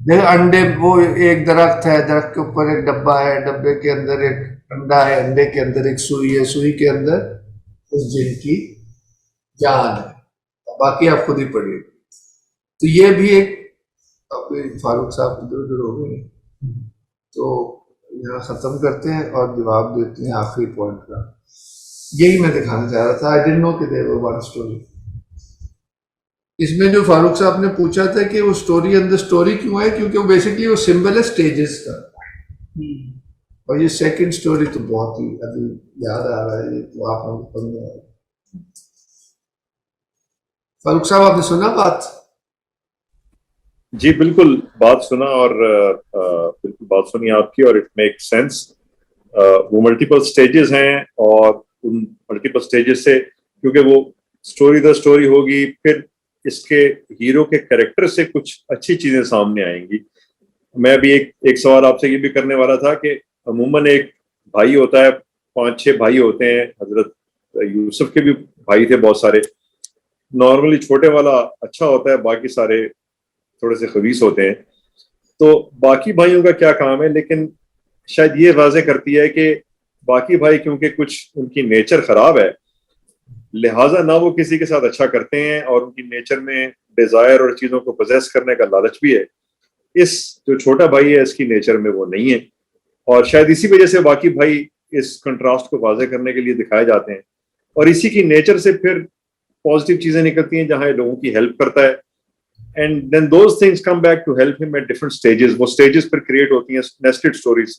देखो अंडे, वो एक दरख्त है, दरख्त के ऊपर एक डब्बा है, डब्बे के अंदर एक अंडा है, अंडे के अंदर एक सुई है, सुई के अंदर उस जिन की जान है। बाकी आप खुद ही पढ़िए। तो ये भी एक, अपने फारूक साहब इधर उधर हो गए, तो यहाँ खत्म करते हैं और जवाब देते हैं आखिरी पॉइंट का। यही मैं दिखाना चाह रहा था। आई डिडंट नो कि देयर वर वन स्टोरी। इसमें जो फारूक साहब ने पूछा था कि वो स्टोरी अंदर स्टोरी क्यों है, क्योंकि वो बेसिकली वो सिंबल है स्टेजेस का। और ये सेकंड स्टोरी तो बहुत ही अभी याद आ रहा है, ये तो आप लोगों को पढ़ने वाला। फारूक साहब, आपने सुना बात? जी बिल्कुल, बात सुना, और बिल्कुल बात सुनी आपकी, और इट मेक सेंस। वो मल्टीपल स्टेजेस हैं, और उन मल्टीपल स्टेजेस से, क्योंकि वो स्टोरी द स्टोरी होगी, फिर इसके हीरो के कैरेक्टर से कुछ अच्छी चीजें सामने आएंगी। मैं भी एक सवाल आपसे ये भी करने वाला था कि अमूमन एक भाई होता है, 5-6 भाई होते हैं, हजरत यूसुफ के भी भाई थे बहुत सारे। नॉर्मली छोटे वाला अच्छा होता है, बाकी सारे थोड़े से खबीस होते हैं। तो बाकी भाइयों का क्या काम है, लेकिन शायद ये वाज़ेह करती है कि बाकी भाई क्योंकि कुछ उनकी नेचर खराब है, लिहाजा ना वो किसी के साथ अच्छा करते हैं, और उनकी नेचर में डिजायर और चीजों को पोजेस करने का लालच भी है। इस जो छोटा भाई है, इसकी नेचर में वो नहीं है, और शायद इसी वजह से बाकी भाई इस कंट्रास्ट को वाज़ेह करने के लिए दिखाए जाते हैं, और इसी की नेचर से फिर पॉजिटिव चीजें निकलती हैं, जहां ये लोगों की हेल्प करता है। And then those things come back to help him at different stages. वो स्टेजेस पर क्रिएट होती हैं नेस्टेड स्टोरीज।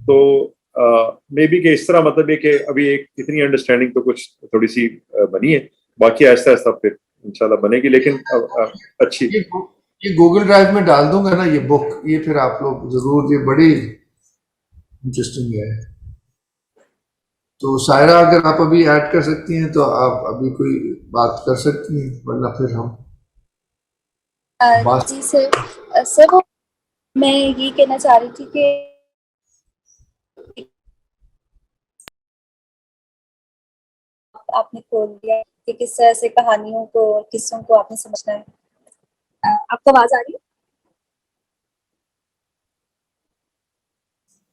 तो मे बी के इस तरह, मतलब है कि अभी एक इतनी अंडरस्टैंडिंग तो कुछ थोड़ी सी बनी है, बाकी आहिस्ता आहिस्ता फिर इंशाल्लाह बनेगी, लेकिन अच्छी। ये गूगल ड्राइव में डाल दूंगा ना ये बुक, ये फिर आप लोग जरूर, ये बड़ी इंटरेस्टिंग है। तो सायरा, अगर आप अभी ऐड कर सकती हैं तो आप अभी कोई बात कर सकती हैं, वरना फिर हम बात। जी सर, सर वो मैं ये कहना चाह रही थी कि आपने खोल दिया कि किस तरह से कहानियों को और किस्सों को आपने समझना है। आपको आवाज आ रही है?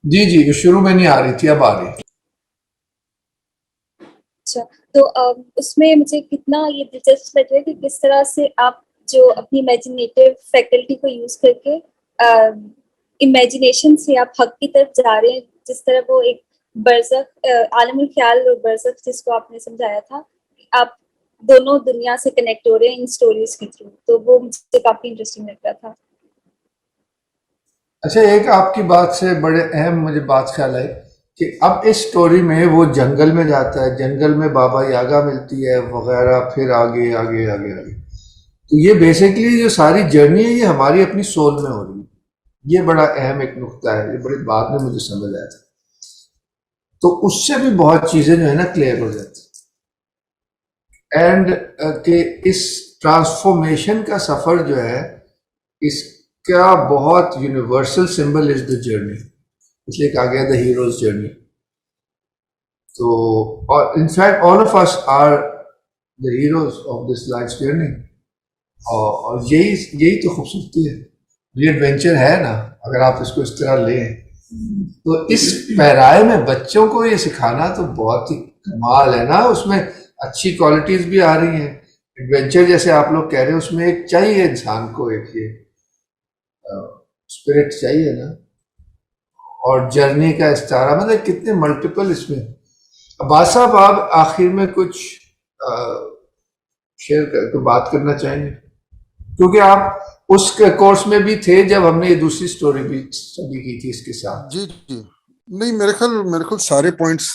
जी जी, शुरू में नहीं आ रही थी, अब आ रही है। अच्छा, तो उसमें मुझे कितना ये दिलचस्प लग रहा है कि किस तरह से आप जो अपनी इमेजिनेटिव फैकल्टी को यूज करके इमेजिनेशन से आप हक की तरफ जा रहे हैं, जिस तरह वो एक बरज़ख आलमुल ख्याल और बरज़ख जिसको आपने समझाया था, आप दोनों दुनिया से कनेक्ट हो रहे हैं इन स्टोरीज के थ्रू, तो वो मुझे काफी इंटरेस्टिंग लग रहा था। अच्छा, एक आपकी बात से बड़े अहम मुझे बात ख्याल आई कि अब इस स्टोरी में वो जंगल में जाता है, जंगल में बाबा यागा मिलती है वगैरह, फिर आगे आगे आगे आगे। तो ये बेसिकली जो सारी जर्नी है, ये हमारी अपनी सोल में हो रही है। ये बड़ा अहम एक नुक्ता है, ये बड़ी बाद में मुझे समझ आया था। तो उससे भी बहुत चीजें जो है ना क्लियर हो जाती एंड कि इस ट्रांसफॉर्मेशन का सफर जो है, इसका बहुत universal symbol is the journey, इसलिए कहा गया द हीरोज जर्नी। तो और in fact all of us are the heroes of this life journey, और यही यही तो खूबसूरती है, ये एडवेंचर है ना, अगर आप इसको इस तरह लें। तो इस पैराए में बच्चों को ये सिखाना तो बहुत ही कमाल है ना, उसमें अच्छी क्वालिटीज भी आ रही हैं। एडवेंचर जैसे आप लोग कह रहे हैं, उसमें एक चाहिए इंसान को, एक ये स्पिरिट चाहिए ना, और जर्नी का इस्तारा, मतलब कितने मल्टीपल इसमें। अब्बास साहब, आप आखिर में कुछ शेयर कर तो बात करना चाहेंगे, क्योंकि आप उस कोर्स में भी थे जब हमने ये दूसरी स्टोरी भी स्टडी की थी इसके साथ। जी जी, नहीं मेरे ख्याल सारे पॉइंट्स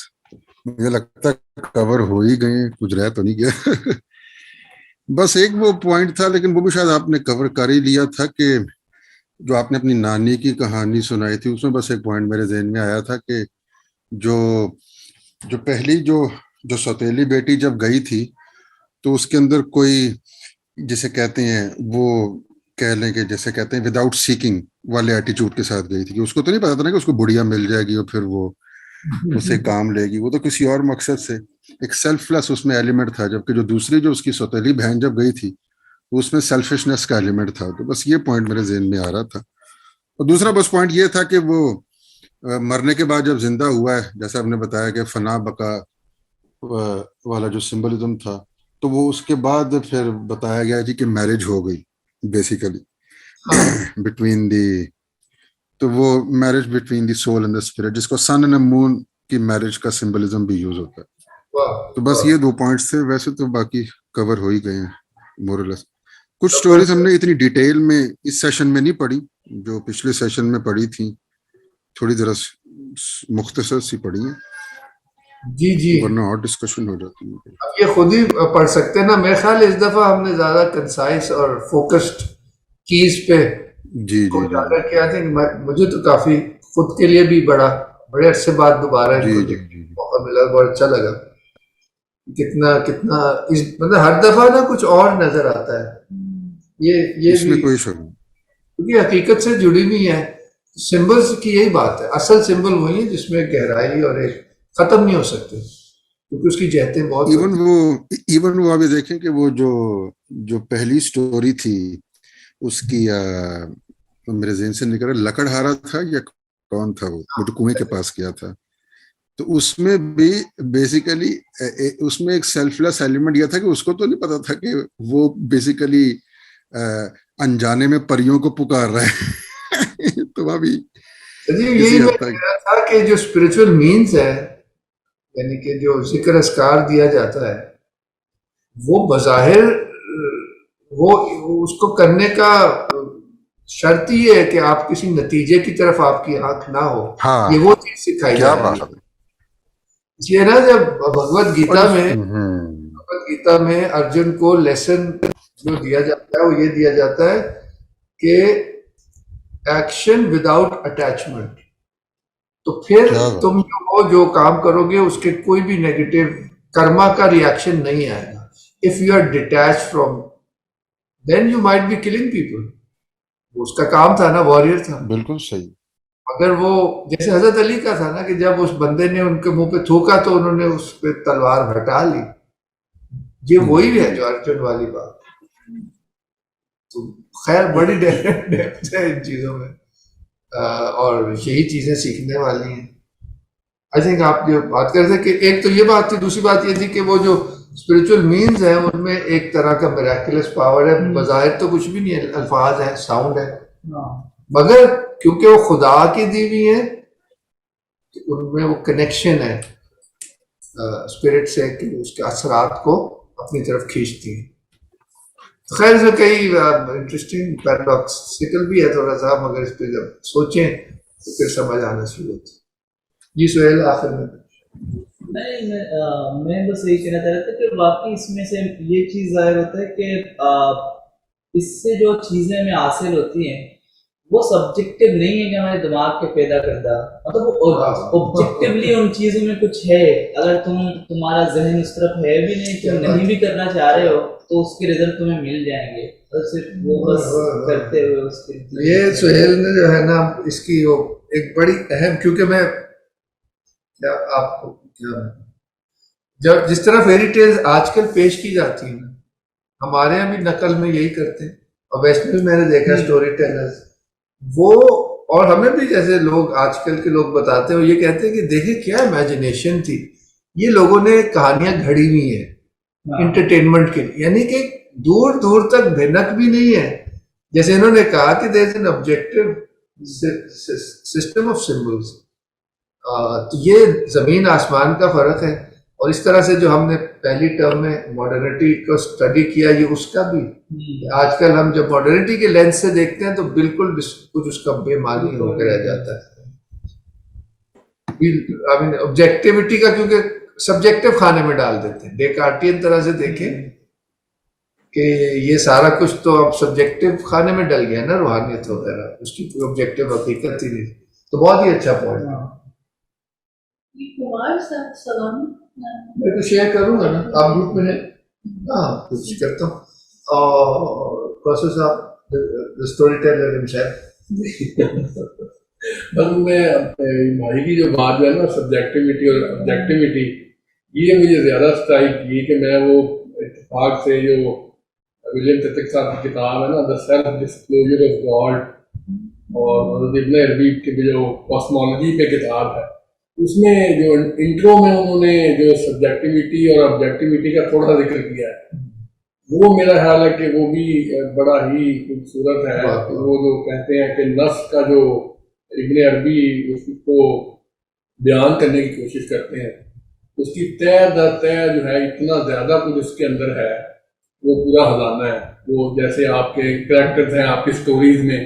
मुझे लगता है कवर हो ही गए, कुछ रह तो नहीं गया। बस एक वो पॉइंट था, लेकिन वो भी शायद आपने कवर कर ही लिया था, कि जो आपने अपनी नानी की कहानी सुनाई थी, उसमें बस एक पॉइंट मेरे जहन में आया था कि जो जो पहली जो सौतेली बेटी जब गई थी, तो उसके अंदर कोई, जिसे कहते हैं वो, कह लें कि जैसे कहते हैं विदाउट सीकिंग वाले एटीट्यूड के साथ गई थी, कि उसको तो नहीं पता था ना कि उसको बुढ़िया मिल जाएगी और फिर वो उसे काम लेगी, वो तो किसी और मकसद से। एक सेल्फलेस उसमें एलिमेंट था, जबकि जो दूसरी जो उसकी सौतेली बहन जब गई थी तो उसमें सेल्फिशनेस का एलिमेंट था। तो बस ये पॉइंट मेरे जहन में आ रहा था। और दूसरा बस पॉइंट ये था कि वो मरने के बाद जब जिंदा हुआ है, जैसा आपने बताया कि फना बका वाला जो सिंबलिज्म था, तो वो उसके बाद फिर बताया गया जी कि मैरिज हो गई बेसिकली हाँ बिटवीन दी, तो वो marriage between the soul and the spirit, जिसको सन एंड मून की मैरिज का सिंबलिज्म भी यूज होता है। वाह तो बस वाह ये 2 पॉइंट्स थे, वैसे तो बाकी कवर हो ही गए हैं मोरलेस। कुछ स्टोरीज जबरदस्त। हमने इतनी डिटेल में इस सेशन में नहीं पढ़ी, जो पिछले सेशन में पढ़ी थी, थोड़ी जरा मुख्तसर सी पढ़ी है, जी जी, वरना और डिस्कशन हो जाती है। अब ये खुद ही पढ़ सकते हैं ना। मेरे ख्याल इस दफा हमने ज्यादा कंसाइज और फोकस्ड कीज पे जी को जी जी उजागर किया था। मुझे तो काफी खुद के लिए भी बड़े अरसे बाद दोबारा जी इनको जी देखने जी का मौका मिला, बहुत अच्छा लगा। कितना कितना इस मतलब हर दफा ना कुछ और नजर आता है। ये इसमें भी कोई शक नहीं। क्योंकि हकीकत से जुड़ी हुई है। सिंबल्स की यही बात है, असल सिंबल वही है जिसमें गहराई और एक खत्म नहीं हो सकती, क्योंकि उसकी जहतें बहुत इवन होती वो इवन वो अभी देखें कि वो जो जो पहली स्टोरी थी उसकी मेरे जहन से निकल रहा, लकड़हारा था या कौन था वो जो कुएं के पास गया था, तो उसमें भी बेसिकली उसमें एक सेल्फलेस एलिमेंट यह था कि उसको तो नहीं पता था कि वो बेसिकली अनजाने में परियों को पुकार रहा है। तो वहां भी है। जी किसी यही मैं हद कह तक रहा था कि जो स्पिरिचुअल मीन्स है, यानी कि जो जिक्र अस्कार दिया जाता है, वो बज़ाहिर वो उसको करने का शर्त ही है कि आप किसी नतीजे की तरफ आपकी आंख ना हो। ये हाँ, वो चीज सिखाई जा क्या रही है। बात है। इसलिए ना जब और भगवत गीता में अर्जुन को लेसन जो दिया जाता है वो ये दिया जाता है कि एक्शन विदाउट अटैचमेंट। तो फिर क्या बात। तुम जो काम करोगे उसके कोई भी नेगेटिव कर्मा का रिएक्शन नहीं आएगा। If you are detach from, then you might be killing people. उसका काम था ना, वॉरियर था। बिल्कुल सही। अगर वो जैसे हजरत अली का था ना कि जब उस बंदे ने उनके मुंह पे थूका तो उन्होंने उस पे तलवार हटा ली। ये वही है जो अर्जुन वाली बात। तो खैर बड़ी डेप्थ है इन चीजों में, और यही चीजें सीखने वाली हैं। आई थिंक आप जो बात कर रहे थे कि एक तो ये बात थी, दूसरी बात ये थी कि वो जो स्पिरिचुअल मीन्स है उनमें एक तरह का मिराकुलस पावर है। बज़ाहिर तो कुछ भी नहीं है, अल्फाज है, साउंड है, मगर क्योंकि वो खुदा की दी हुई है तो उनमें वो कनेक्शन है स्पिरिट से कि उसके असरात को अपनी तरफ खींचती है। तो खैर इसमें कई इंटरेस्टिंग पैराडॉक्सिकल भी है थोड़ा सा, मगर इस पर जब सोचें तो फिर समझ आना शुरू होता है। जी सुहेल आखिर में। नहीं मैं बस यही कहना चाह रहा था कि वाकई इसमें से ये चीज जाहिर होता है कि इससे जो चीजें हमें हासिल होती हैं वो सब्जेक्टिव नहीं है कि हमारे दिमाग के पैदा करदा, मतलब वो ऑब्जेक्टिवली उन चीजों में कुछ है। अगर तुम्हारा जहन उस तरफ है भी नहीं, तुम नहीं भी करना चाह रहे हो, तो उसके रिजल्ट तुम्हें मिल जाएंगे। और सिर्फ वो बस करते हुए उसके ये सुहेल ने जो है ना इसकी वो एक बड़ी अहम, क्योंकि मैं क्या आपको क्या जब जिस तरह फेरी टेल्स आजकल पेश की जाती है ना, हमारे यहाँ भी नकल में यही करते हैं, और वैसे भी मैंने देखा स्टोरी टेलर्स वो, और हमें भी जैसे लोग आजकल के लोग बताते हैं, ये कहते हैं कि देखिए क्या इमेजिनेशन थी, ये लोगों ने कहानियां घड़ी हुई है इंटरटेनमेंट के लिए, यानी कि दूर दूर तक भिनक भी नहीं है। जैसे इन्होंने कहा कि there is an objective system of symbols, तो ये जमीन आसमान का फर्क है। और इस तरह से जो हमने पहली टर्म में मॉडर्निटी को स्टडी किया, ये उसका भी आजकल हम जब मॉडर्निटी के लेंस से देखते हैं तो बिल्कुल कुछ उसका बेमानी होकर रह जाता है। आई मीन ऑब्जेक्टिविटी का, क्योंकि सब्जेक्टिव खाने में डाल देते हैं, डेकार्टियन तरह से देखें कि ये सारा कुछ तो अब सब्जेक्टिव खाने में डल गया ना, रूहानियत वगैरह, उसकी कोई ऑब्जेक्टिव हकीकत ही नहीं। तो बहुत ही अच्छा पॉइंट है। कुमार सलाम मैं तो शेयर करूंगा ना, आप ग्रुप में है। हाँ कोशिश करता हूँ। और process of the story teller himself बस मैं भाई की जो बात है ना, सब्जेक्टिविटी और ऑब्जेक्टिविटी, ये मुझे ज्यादा स्ट्राइक की कि मैं वो इत्तेफाक से जो विलियम ततिक साहब की किताब है ना, the self disclosure of God, और मतलब इब्न अरबी की जो कॉस्मोलॉजी पे किताब है, उसमें जो इंट्रो में उन्होंने जो सब्जेक्टिविटी और ऑब्जेक्टिविटी का थोड़ा जिक्र किया है, वो मेरा ख्याल है कि वो भी बड़ा ही खूबसूरत है। वो जो कहते हैं कि नफ्स का जो इब्न अरबी उसको बयान करने की कोशिश करते हैं, उसकी तय दर तय जो है, इतना ज़्यादा कुछ उसके अंदर है, वो पूरा खजाना है। वो जैसे आपके करेक्टर्स हैं आपकी स्टोरीज में,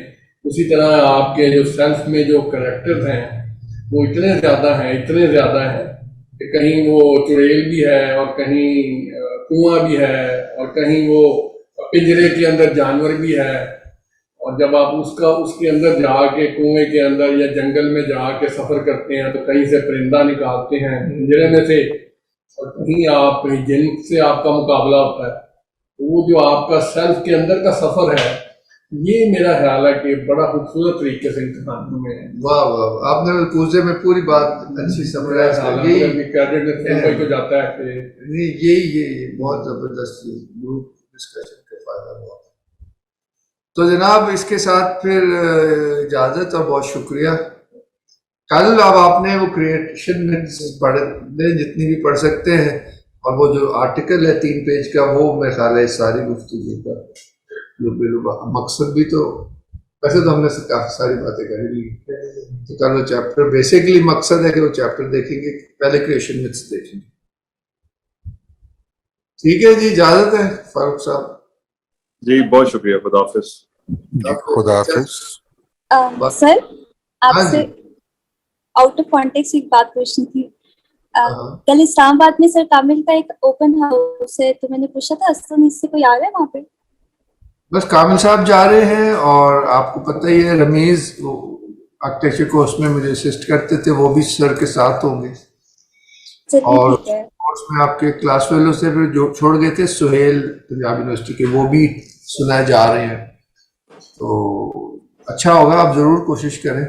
उसी तरह आपके जो सेल्फ में जो करेक्टर्स हैं वो इतने ज़्यादा हैं कि कहीं वो चुड़ैल भी है, और कहीं कुआं भी है, और कहीं वो पिंजरे के अंदर जानवर भी है। और जब आप उसके अंदर जाके कुएं के अंदर या जंगल में जाके सफर करते हैं, तो कहीं से परिंदा निकालते हैं पिंजरे में से, और कहीं जिन से आपका मुकाबला होता है। तो वो जो आपका सेल्फ के अंदर का सफर है, ये मेरा ख्याल है कि बड़ा खूबसूरत तरीके से इम्तिहान में है। वाह वाह, आपने कूजे में पूरी बात अच्छी समराइज की। यही क्रेडिट को जाता है कि नहीं, यही बहुत जबरदस्त ग्रुप डिस्कशन का फायदा हुआ। तो जनाब, इसके साथ फिर इजाजत और बहुत शुक्रिया। कल अब आपने वो क्रिएशन में पढ़ ले जितनी भी पढ़ सकते हैं, और वो जो आर्टिकल है 3 पेज का, वो मेरे ख्याल है सारी गुफ्तगू का मकसद भी, तो वैसे तो हमने काफी सारी बातें कर ली, तो कल वो चैप्टर बेसिकली मकसद है कि वो चैप्टर देखेंगे, पहले क्रिएशन मिथ्स देखेंगे। ठीक है जी, इजाजत है फारूक साहब जी, बहुत शुक्रिया, खुदा हाफिज। खुदा हाफिज। सर, हाँ आपसे जी। आउट ऑफ कॉन्टेक्स्ट एक बात पूछनी थी। हाँ। कल इस्लामाबाद में सर कामिल का एक ओपन हाउस है, तो मैंने पूछा था असलन इससे कोई आ रहा है वहाँ पे? बस कामिल साहब जा रहे हैं, और आपको पता ही है रमीज आर्किटेक्चर कोर्स में मुझे असिस्ट करते थे, वो भी सर के साथ होंगे। और ठीक है। कोर्स में आपके क्लास फेलो से फिर जो छोड़ गए थे सुहेल पंजाब यूनिवर्सिटी के, वो भी सुना जा रहे हैं। तो अच्छा होगा, आप जरूर कोशिश करें।